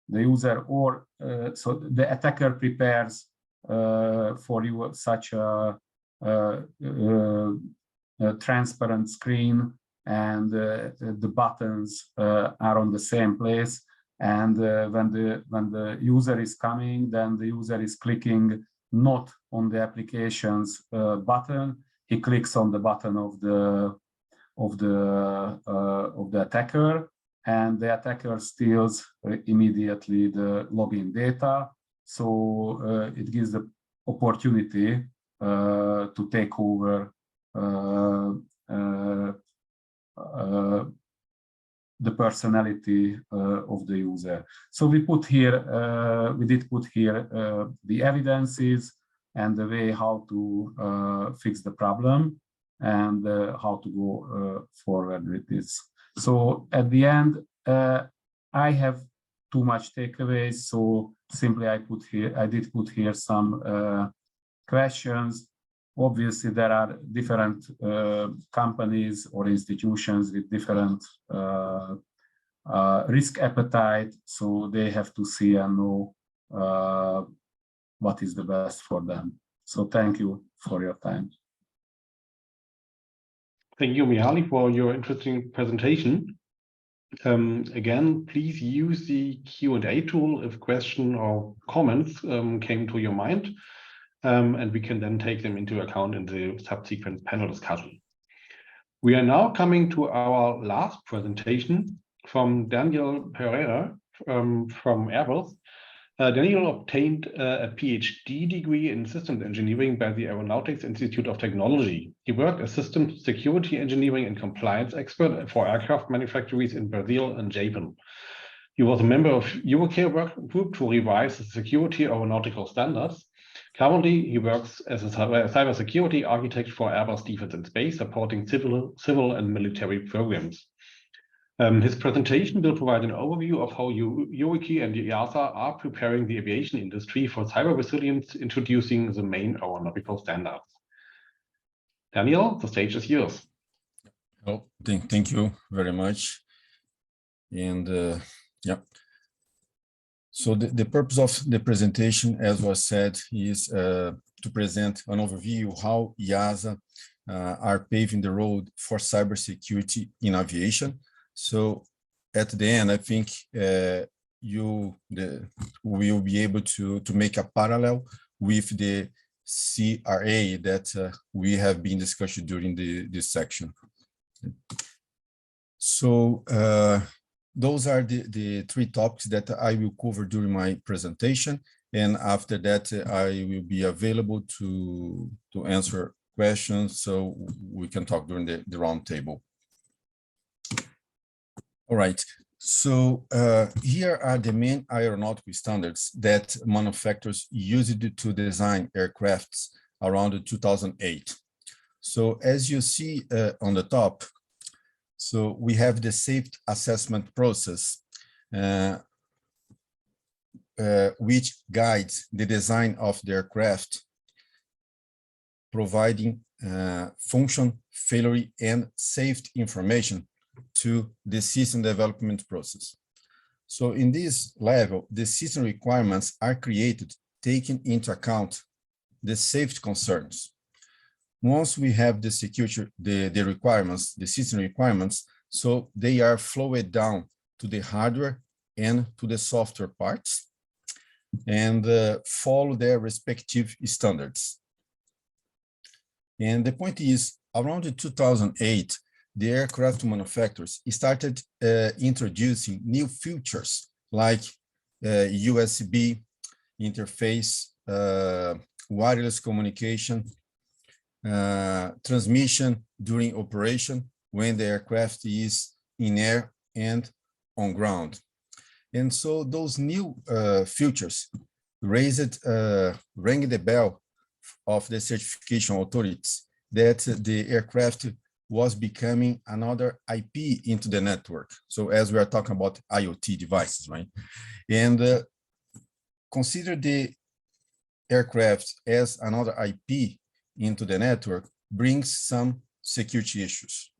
the user or so the attacker prepares for you such a transparent screen, and the buttons are on the same place. And when the user is coming, then the user is clicking not on the application's button. He clicks on the button of the attacker, and the attacker steals immediately the login data. So it gives the opportunity to take over the personality of the user. So we put here, we did put here the evidences and the way how to fix the problem and how to go forward with this. So at the end, I have too much takeaways. So simply I did put here some questions. Obviously, there are different companies or institutions with different risk appetite, so they have to see and know what is the best for them. So thank you for your time. Thank you, Mihaly, for your interesting presentation. Again, please use the Q&A tool if question or comments came to your mind, and we can then take them into account in the subsequent panel discussion. We are now coming to our last presentation from Daniel Pereira from Airbus. Daniel obtained a PhD degree in systems engineering by the Aeronautics Institute of Technology. He worked as systems security engineering and compliance expert for aircraft manufacturers in Brazil and Japan. He was a member of EuroCare work group to revise the security aeronautical standards. Currently, he works as a cybersecurity architect for Airbus Defence and Space, supporting civil and military programs. His presentation will provide an overview of how EuroCare and the EASA are preparing the aviation industry for cyber resilience, introducing the main aeronautical standards. Daniel, the stage is yours. Oh, thank you very much. And yeah. So the purpose of the presentation, as was said, is to present an overview of how EASA are paving the road for cybersecurity in aviation. So at the end, I think you will be able to make a parallel with the CRA that we have been discussing during this section. So those are the three topics that I will cover during my presentation. And after that, I will be available to answer questions so we can talk during the roundtable. All right, so here are the main aeronautical standards that manufacturers used to design aircrafts around 2008. So as you see on the top, so we have the safety assessment process, which guides the design of the aircraft, providing function, failure, and safety information to the system development process. So in this level, the system requirements are created, taking into account the safety concerns. Once we have the security, the requirements, the system requirements, so they are flowed down to the hardware and to the software parts and follow their respective standards. And the point is, around 2008, the aircraft manufacturers started introducing new features like USB interface, wireless communication, transmission during operation when the aircraft is in air and on ground. And so those new features rang the bell of the certification authorities that the aircraft was becoming another IP into the network. So as we are talking about IoT devices, right? And consider the aircraft as another IP into the network brings some security issues.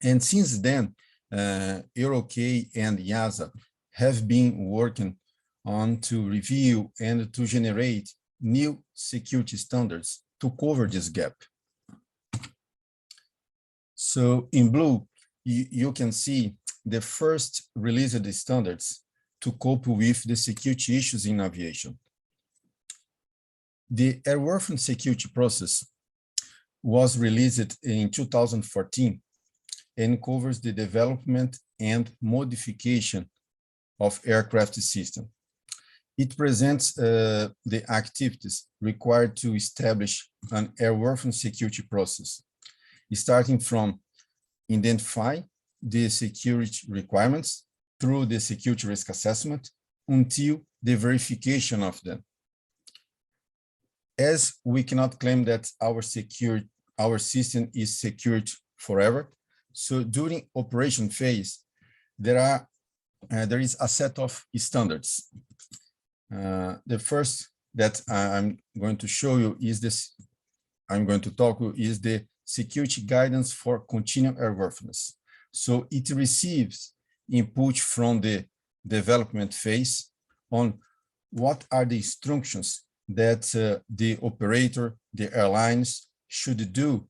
And since then, EuroCare and EASA have been working on to review and to generate new security standards to cover this gap. So in blue, you can see the first release of the standards to cope with the security issues in aviation. The airworthiness security process was released in 2014 and covers the development and modification of aircraft system. It presents the activities required to establish an airworthiness security process, starting from identify the security requirements through the security risk assessment until the verification of them. As we cannot claim that our system is secured forever, so during operation phase, there is a set of standards. The first that I'm going to show you is this. I'm going to talk is the security guidance for continuous airworthiness. So it receives input from the development phase on what are the instructions that the operator, the airlines should do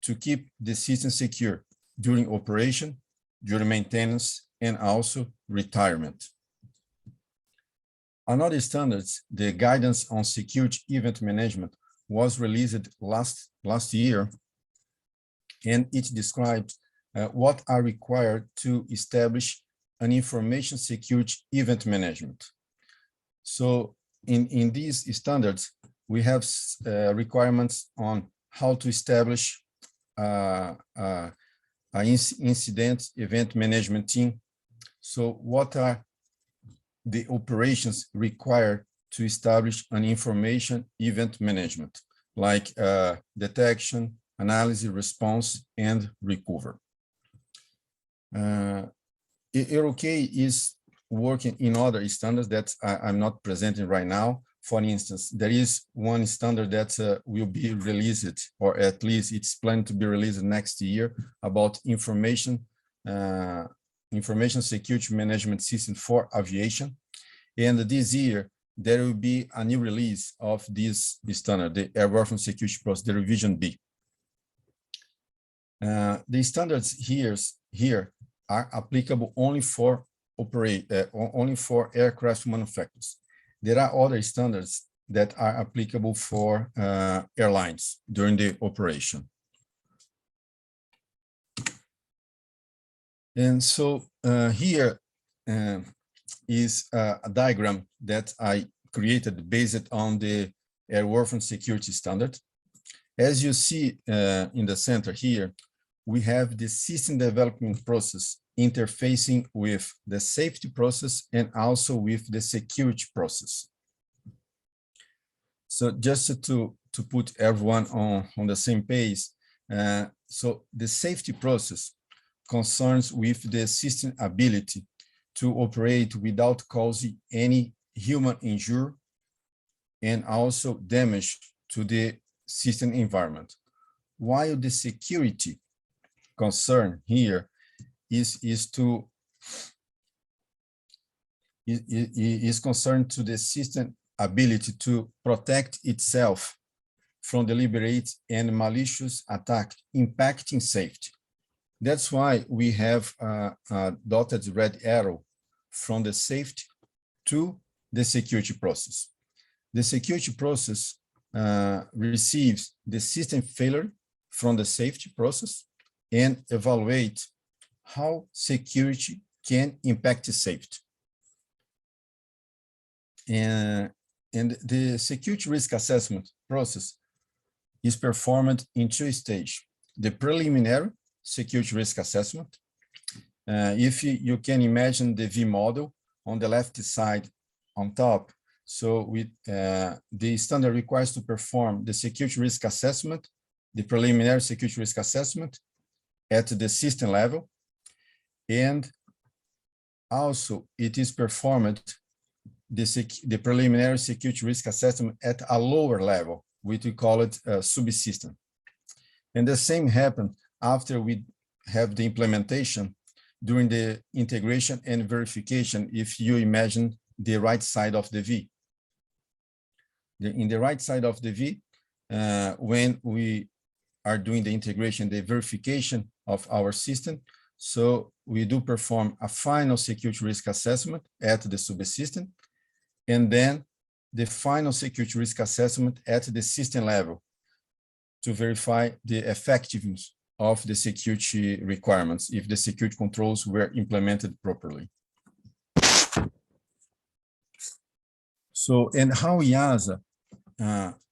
to keep the system secure during operation during maintenance, and also retirement. Another standards, the guidance on security event management, was released last year, and it describes what are required to establish an information security event management. So in these standards, we have requirements on how to establish an incident event management team. So what are the operations required to establish an information event management, like detection, analysis, response, and recovery. EuroK is working in other standards that I'm not presenting right now. For instance, there is one standard that will be released, or at least it's planned to be released next year, about information security management system for aviation. And this year, there will be a new release of this standard, the Airworthiness Security Process, the revision B. The standards here are applicable only for aircraft manufacturers. There are other standards that are applicable for airlines during the operation. And so here is a diagram that I created based on the airworthiness security standard. As you see in the center here, we have the system development process interfacing with the safety process and also with the security process. So just to put everyone on the same page, so the safety process concerns with the system ability to operate without causing any human injury and also damage to the system environment. While the security concern here is concerned to the system ability to protect itself from deliberate and malicious attack impacting safety. That's why we have a dotted red arrow from the safety to the security process. The security process receives the system failure from the safety process and evaluate how security can impact safety. And the security risk assessment process is performed in two stages. The preliminary security risk assessment. If you can imagine the V model on the left side on top, so the standard requires to perform the security risk assessment, the preliminary security risk assessment at the system level, and also it is performed the preliminary security risk assessment at a lower level, which we call it subsystem. And the same happened after we have the implementation during the integration and verification, if you imagine the right side of the V. In the right side of the V, when we are doing the integration, the verification of our system, so we do perform a final security risk assessment at the subsystem, and then the final security risk assessment at the system level to verify the effectiveness of the security requirements, if the security controls were implemented properly. So, and how EASA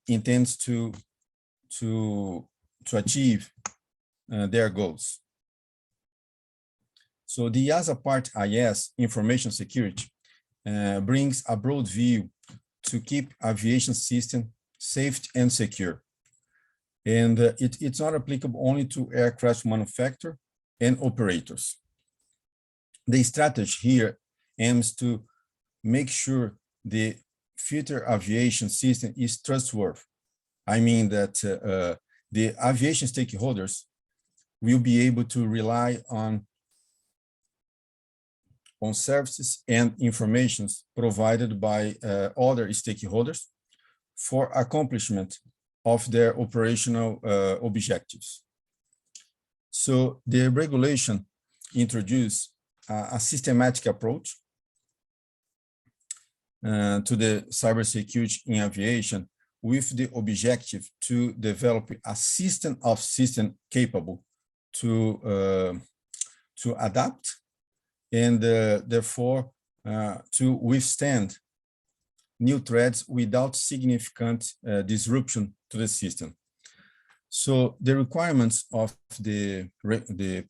intends to achieve their goals. So the EASA Part IS, information security, brings a broad view to keep aviation system safe and secure. And it's not applicable only to aircraft manufacturers and operators. The strategy here aims to make sure the future aviation system is trustworthy. I mean that the aviation stakeholders will be able to rely on services and informations provided by other stakeholders for accomplishment of their operational objectives. So the regulation introduce a systematic approach to the cybersecurity in aviation, with the objective to develop a system of systems capable to adapt and therefore to withstand new threats without significant disruption to the system. So the requirements of the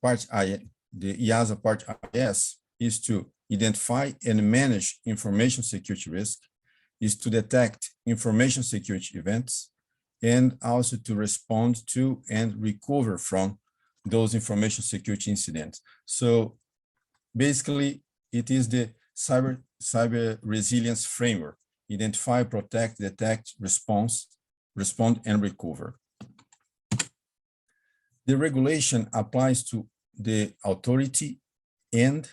part I, the EASA part IS, is to identify and manage information security risk, is to detect information security events, and also to respond to and recover from those information security incidents. So basically, it is the cyber resilience framework: identify, protect, detect, respond, and recover. The regulation applies to the authority and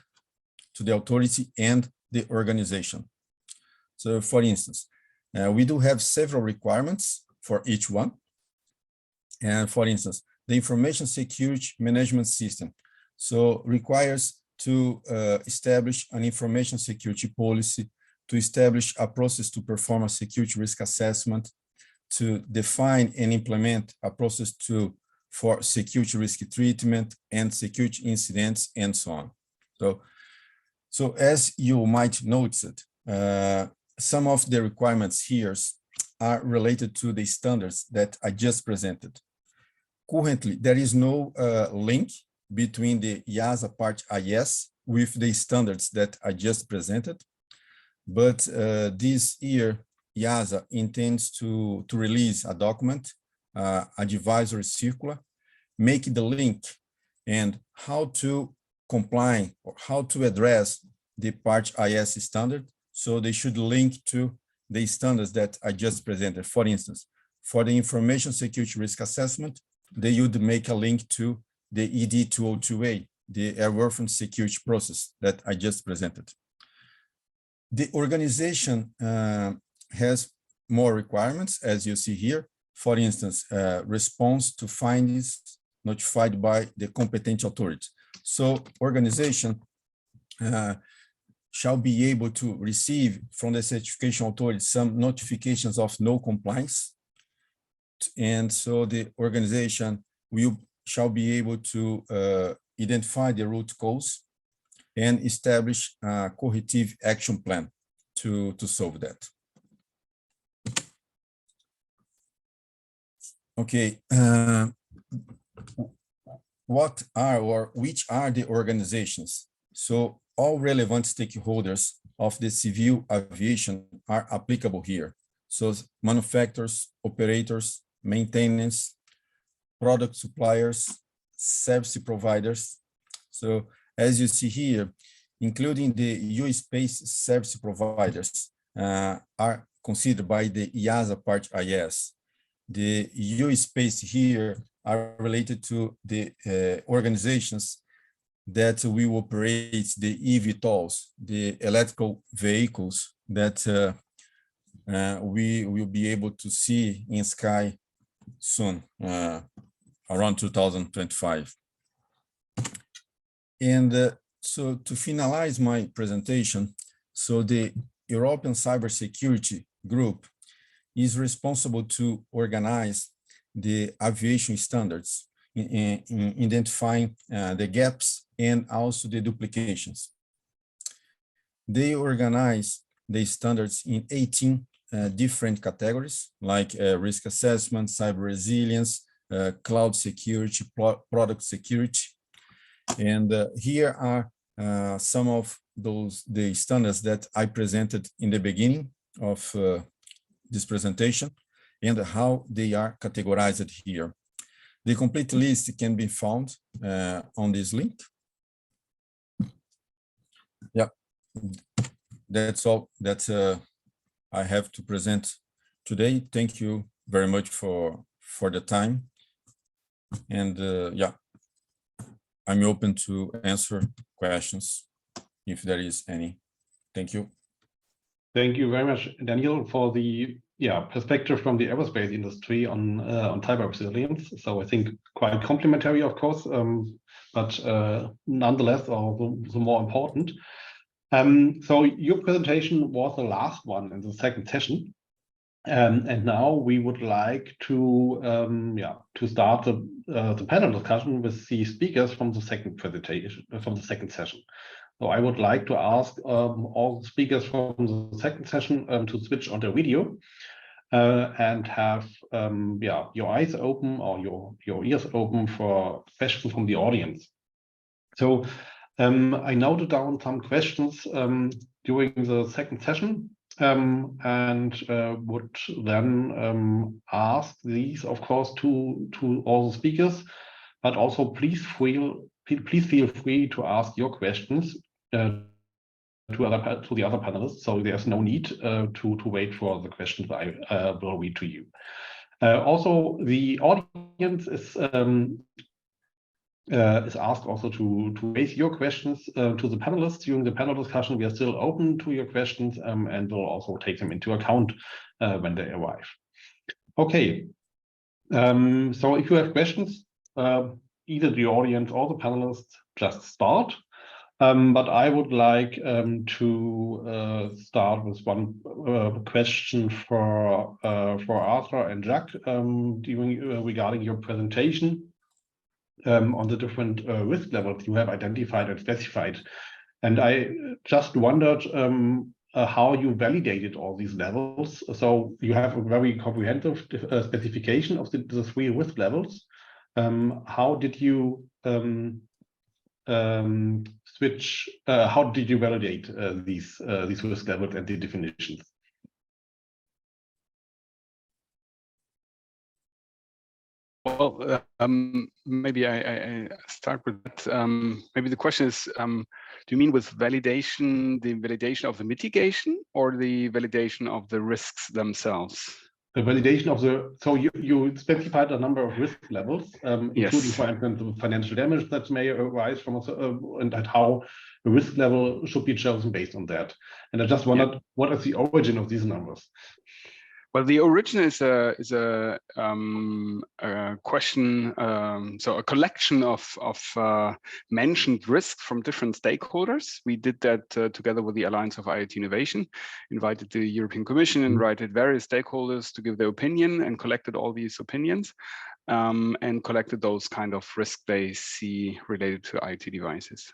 the organization. So, for instance, we do have several requirements for each one. And for instance, the information security management system so requires to establish an information security policy, to establish a process to perform a security risk assessment, to define and implement a process for security risk treatment and security incidents, and so on. So as you might notice it, some of the requirements here are related to the standards that I just presented. Currently, there is no link between the EASA Part IS with the standards that I just presented, but this year, EASA intends to release a document, advisory circular, make the link and how to comply or how to address the Part IS standard. So they should link to the standards that I just presented. For instance, for the information security risk assessment, they would make a link to the ED 202A, the airworthiness security process that I just presented. The organization has more requirements, as you see here. For instance, response to findings notified by the competent authority. So organization shall be able to receive from the certification authority some notifications of no compliance. And so the organization shall be able to identify the root cause and establish a corrective action plan to solve that. Okay, what are or which are the organizations? So all relevant stakeholders of the civil aviation are applicable here. So manufacturers, operators, maintenance, product suppliers, service providers. So as you see here, including the U-Space service providers are considered by the EASA Part IS. The U-Space here are related to the organizations that will operate the eVTOLs, the electrical vehicles that we will be able to see in sky soon, around 2025. And so to finalize my presentation, so the European Cybersecurity Group is responsible to organize the aviation standards in identifying the gaps and also the duplications. They organize the standards in 18 different categories, like risk assessment, cyber resilience, cloud security, product security. And here are some of the standards that I presented in the beginning of this presentation and how they are categorized here. The complete list can be found on this link. Yeah, that's all that I have to present today. Thank you very much for the time. And yeah, I'm open to answer questions if there is any. Thank you. Thank you very much, Daniel, for the perspective from the aerospace industry on cyber resilience. So I think quite complimentary, of course, but nonetheless, are the more important. So your presentation was the last one in the second session. And now we would like to start the panel discussion with the speakers from the second presentation, from the second session. So I would like to ask all the speakers from the second session to switch on their video and have your eyes open or your ears open for questions from the audience. So I noted down some questions during the second session. And would then ask these, of course, to all the speakers, but also please feel free to ask your questions to the other panelists. So there's no need to wait for the questions I will read to you. Also, the audience is asked also to raise your questions to the panelists during the panel discussion. We are still open to your questions and will also take them into account when they arrive. Okay, so if you have questions, either the audience or the panelists, just start. But I would like to start with one question for Arthur and Jacques regarding your presentation. On the different risk levels you have identified and specified. And I just wondered how you validated all these levels. So you have a very comprehensive specification of the three risk levels. How did you how did you validate these risk levels and the definitions? Well, maybe I start with that. Maybe the question is, do you mean with validation, the validation of the mitigation or the validation of the risks themselves? The validation of the, so you specified a number of risk levels, including, for instance, the financial damage that may arise from and how the risk level should be chosen based on that. And I just wondered, what is the origin of these numbers? Well, the origin is a question, so a collection of mentioned risks from different stakeholders. We did that together with the Alliance of IoT Innovation, invited the European Commission, invited various stakeholders to give their opinion and collected all these opinions and collected those kind of risks they see related to IoT devices.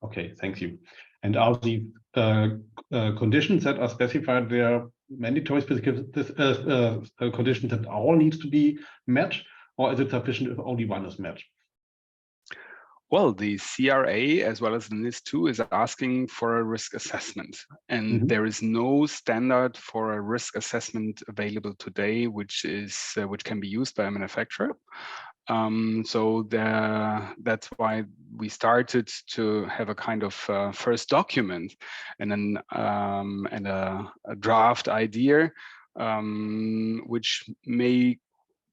Okay, thank you. And are the conditions that are specified there mandatory conditions that all needs to be met, or is it sufficient if only one is met? Well, the CRA as well as the NIS2 is asking for a risk assessment, and there is no standard for a risk assessment available today, which can be used by a manufacturer. So that's why we started to have a kind of first document and then and a draft idea, which may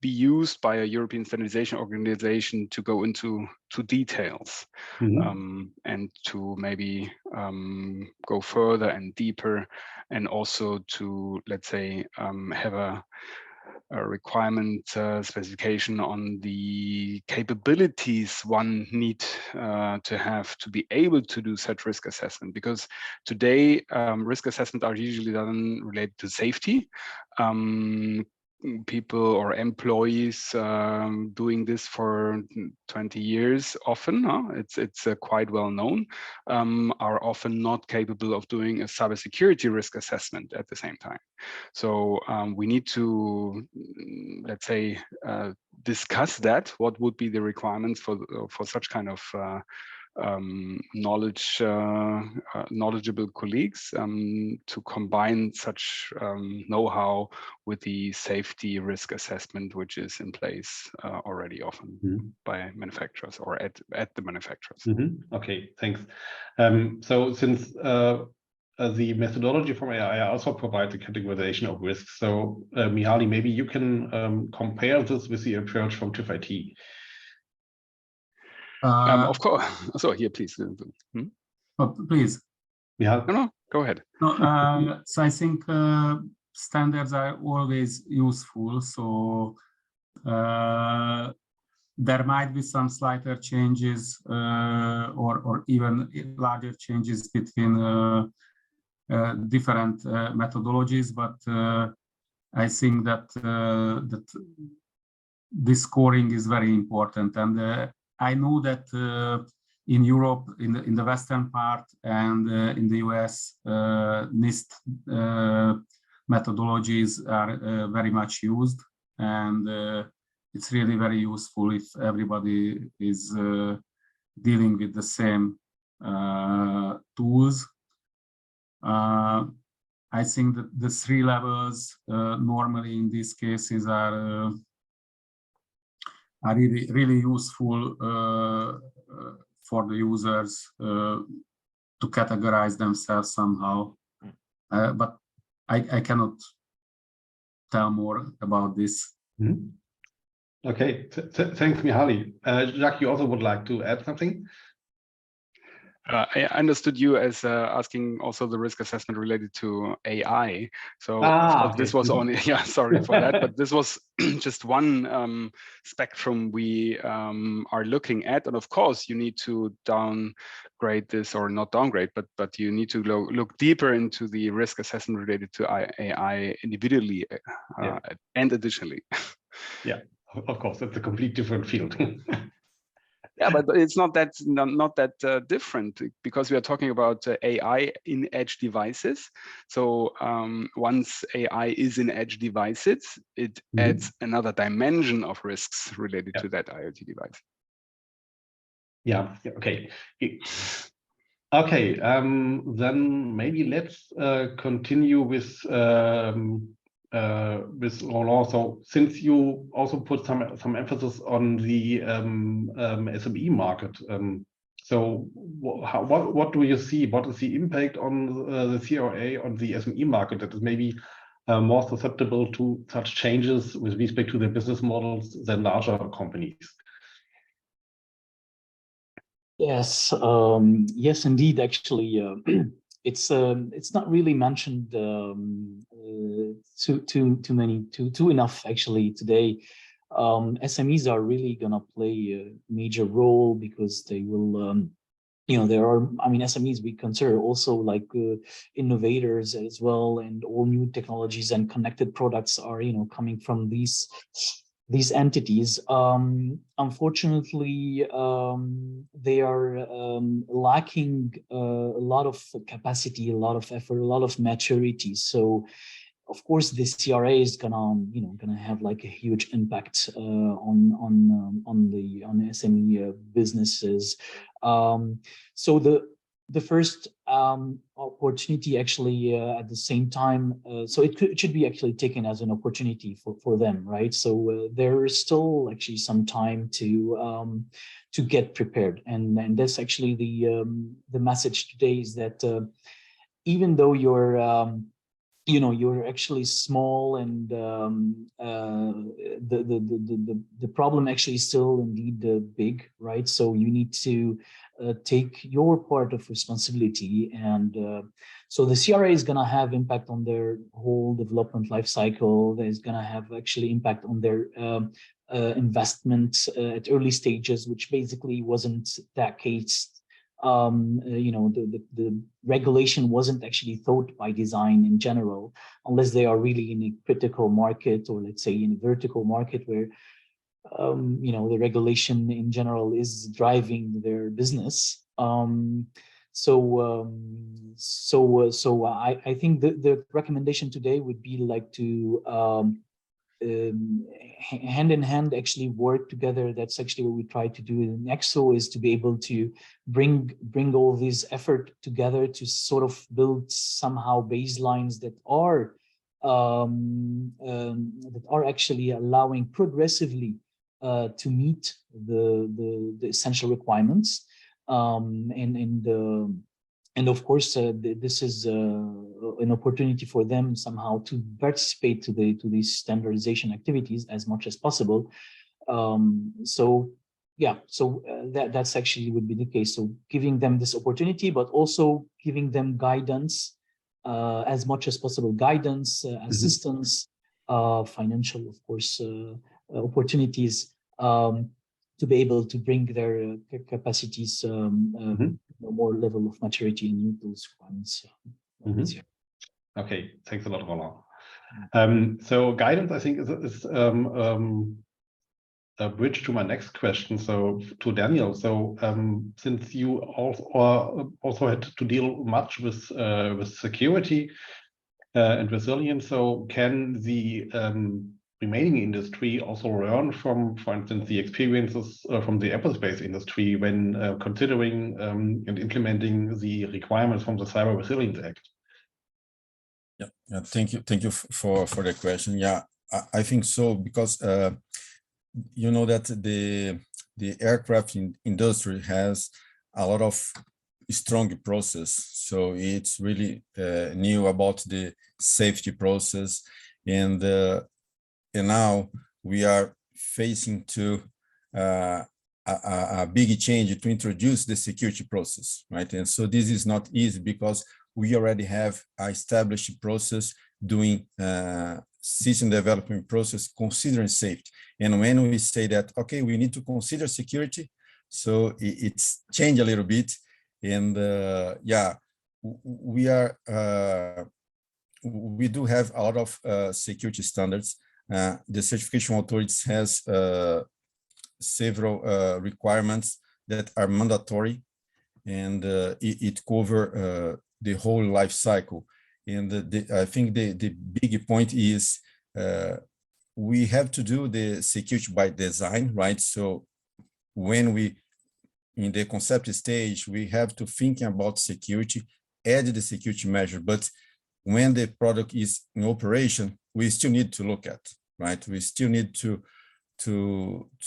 be used by a European standardization organization to go into details and to maybe go further and deeper, and also to, let's say, have a requirement specification on the capabilities one need to have to be able to do such risk assessment. Because today risk assessments are usually done related to safety. People or employees doing this for 20 years often, it's quite well known, are often not capable of doing a cybersecurity risk assessment at the same time. So we need to, let's say, discuss that, what would be the requirements for such kind of knowledgeable colleagues to combine such know-how with the safety risk assessment, which is in place already often by manufacturers or at the manufacturers. Okay, thanks. So since the methodology from AI also provides a categorization of risks, so Mihaly, maybe you can compare this with the approach from TÜV IT. Of course. So here, please. Oh, please. Yeah. No, go ahead. No, so I think standards are always useful. So there might be some slighter changes or even larger changes between different methodologies, but I think that that this scoring is very important, and I know that in Europe, in the western part, and in the US, NIST methodologies are very much used, and it's really very useful if everybody is dealing with the same tools. I think that the 3 levels normally in these cases are really useful for the users to categorize themselves somehow. But I cannot tell more about this. Mm-hmm. Okay, thanks, Mihaly. Jacques, you also would like to add something? I understood you as asking also the risk assessment related to AI. So this was only, sorry for that, but this was just one spectrum we are looking at. And of course, you need to downgrade this, or not downgrade, but you need to look deeper into the risk assessment related to AI individually and additionally. Yeah, of course, it's a complete different field. Yeah, but it's not that different, because we are talking about AI in edge devices. So once AI is in edge devices, it adds another dimension of risks related to that IoT device. Yeah. Okay. Okay. Then maybe let's continue with Roland. So since you also put some emphasis on the SME market, so what do you see? What is the impact on the CRA on the SME market that is maybe more susceptible to such changes with respect to their business models than larger companies? Yes, yes, indeed. Actually, it's not really mentioned too enough actually today. SMEs are really gonna play a major role, because they will, you know, there are, I mean, SMEs we consider also like innovators as well, and all new technologies and connected products are, you know, coming from these entities. Unfortunately, they are lacking a lot of capacity, a lot of effort, a lot of maturity. So, of course, the CRA is gonna have like a huge impact on the SME businesses. So the first opportunity actually at the same time, so it should be actually taken as an opportunity for them, right? So there is still actually some time to get prepared, and that's actually the message today, is that even though you're you know, you're actually small, and the problem actually is still indeed big, right? So you need to take your part of responsibility, and so the CRA is going to have impact on their whole development life cycle. There's going to have actually impact on their investment at early stages, which basically wasn't that case. You know, the regulation wasn't actually thought by design in general, unless they are really in a critical market, or let's say in a vertical market where you know, the regulation in general is driving their business. So I think the recommendation today would be like to hand in hand actually work together. That's actually what we try to do in ECSO, is to be able to bring all this effort together to sort of build somehow baselines that are actually allowing progressively to meet the essential requirements, and of course, this is an opportunity for them somehow to participate to these standardization activities as much as possible. So yeah, so that's actually would be the case. So giving them this opportunity, but also giving them guidance as much as possible, guidance, assistance, financial, of course, opportunities. to be able to bring their capacities more level of maturity and meet those requirements. Okay, thanks a lot, Roland. So guidance, I think, is a bridge to my next question. So to Daniel. So since you also had to deal much with security and resilience, so can the remaining industry also learn from, for instance, the experiences from the aerospace industry when considering and implementing the requirements from the Cyber Resilience Act? Yeah, thank you for the question. Yeah, I think so, because you know that the aircraft industry has a lot of strong process, so it's really new about the safety process, and now we are facing to a big change to introduce the security process, right? And so this is not easy, because we already have an established process doing system development process considering safety. And when we say that, okay, we need to consider security, so it's changed a little bit. And yeah, we do have a lot of security standards. The certification authorities has several requirements that are mandatory, and it cover the whole life cycle. And I think the big point is we have to do the security by design, right? So when we, in the concept stage, we have to think about security, add the security measure, but when the product is in operation, we still need to look at, right? We still need to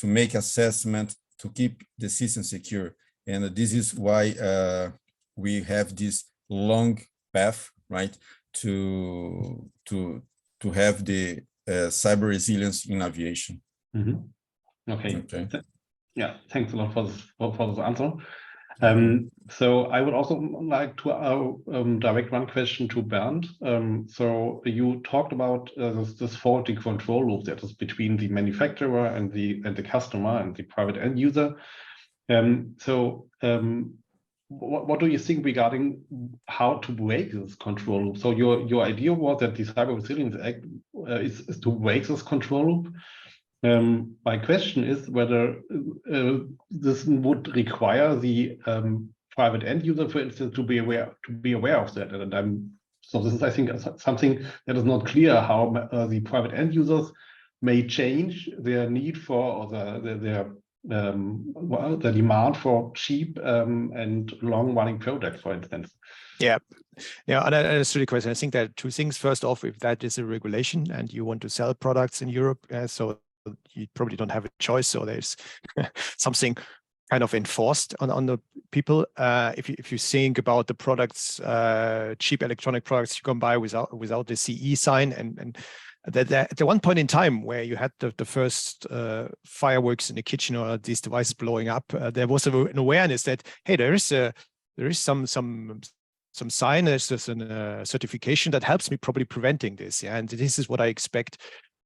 make assessment to keep the system secure. And this is why we have this long path, right, to have the cyber resilience in aviation. Okay. Okay. Yeah, thanks a lot for this answer. So I would also like to direct one question to Bernd. So you talked about this faulty control loop that is between the manufacturer and the customer and the private end user. What do you think regarding how to break this control loop? So your idea was that the Cyber Resilience Act is to break this control loop. My question is whether this would require the private end user, for instance, to be aware of that. And so this is, I think, something that is not clear, how the private end users may change their need for, or the demand for cheap and long-running products, for instance. Yeah, and that's really question. I think there are two things. First off, if that is a regulation and you want to sell products in Europe, so you probably don't have a choice. So there's something kind of enforced on the people. If you think about the products, cheap electronic products you can buy without the CE sign, and at the one point in time where you had the first fireworks in the kitchen or these devices blowing up, there was an awareness that, hey, there is some sign, there's a certification that helps me probably preventing this. Yeah, and this is what I expect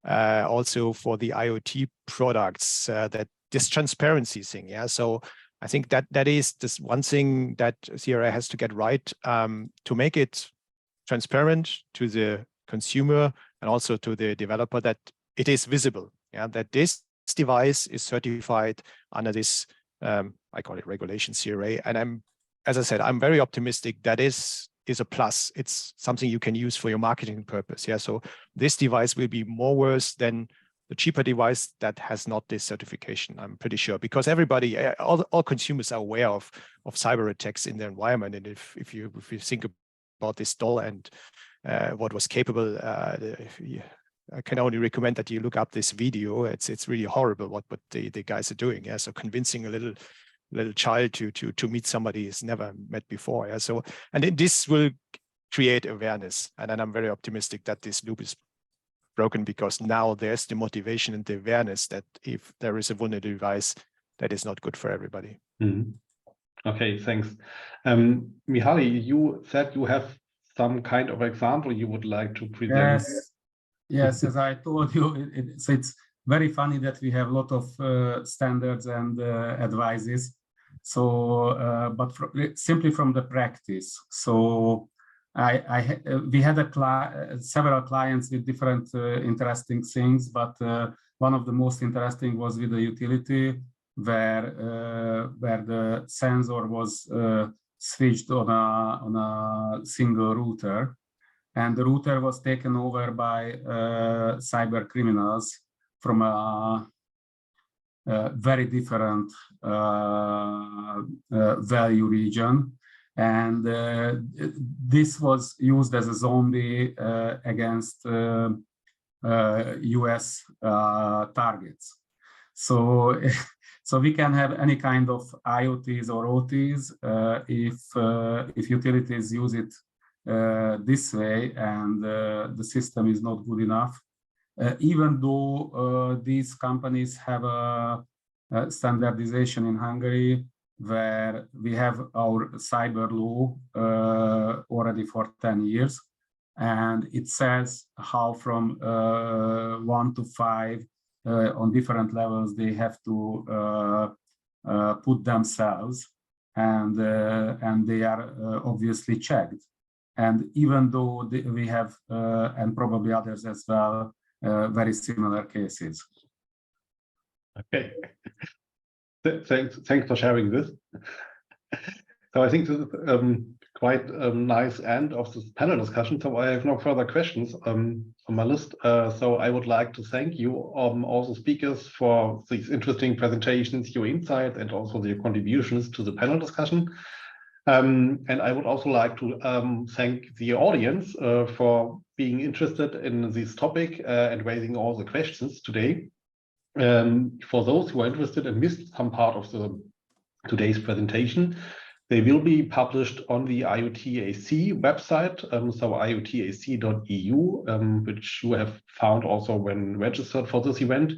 also for the IoT products, that this transparency thing. Yeah, so I think that is this one thing that CRA has to get right, to make it transparent to the consumer and also to the developer, that it is visible, yeah, that this device is certified under this, I call it regulation CRA. And as I said, I'm very optimistic that is a plus. It's something you can use for your marketing purpose. Yeah, so this device will be more worse than the cheaper device that has not this certification, I'm pretty sure, because everybody, all consumers are aware of cyber attacks in their environment. And if you think about this doll and what was capable, I can only recommend that you look up this video. It's really horrible what the guys are doing. Yeah, so convincing a little child to meet somebody he's never met before. Yeah, so and this will create awareness, and then I'm very optimistic that this loop is broken, because now there's the motivation and the awareness that if there is a vulnerable device, that is not good for everybody. Okay, thanks. Mihaly, you said you have some kind of example you would like to present. Yes, as I told you, it's very funny that we have a lot of standards and advices. So, but simply from the practice. So we had several clients with different interesting things, but one of the most interesting was with the utility, where the sensor was switched on a single router, and the router was taken over by cyber criminals from a very different value region. And this was used as a zombie against US targets. So, so we can have any kind of IoTs or OTs if utilities use it this way, and the system is not good enough. Even though these companies have a standardization in Hungary, where we have our cyber law already for 10 years, and it says how from 1 to 5 on different levels they have to put themselves, and they are obviously checked. And even though we have, and probably others as well, very similar cases. Okay. Thanks for sharing this. So I think this is quite a nice end of this panel discussion. So I have no further questions on my list. So I would like to thank you, all the speakers, for these interesting presentations, your insights, and also your contributions to the panel discussion. And I would also like to thank the audience for being interested in this topic and raising all the questions today. For those who are interested and missed some part of today's presentation, they will be published on the IoTAC website, so iotac.eu, which you have found also when registered for this event.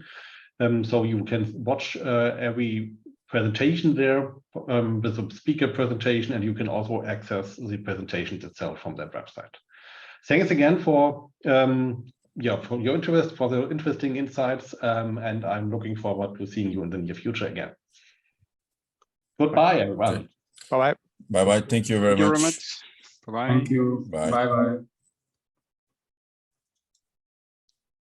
So you can watch every presentation there with a speaker presentation, and you can also access the presentations itself from that website. Thanks again for for your interest, for the interesting insights, and I'm looking forward to seeing you in the near future again. Goodbye, everyone. Bye-bye. Bye-bye. Thank you very much. Bye-bye. Thank you. Bye. Bye-bye.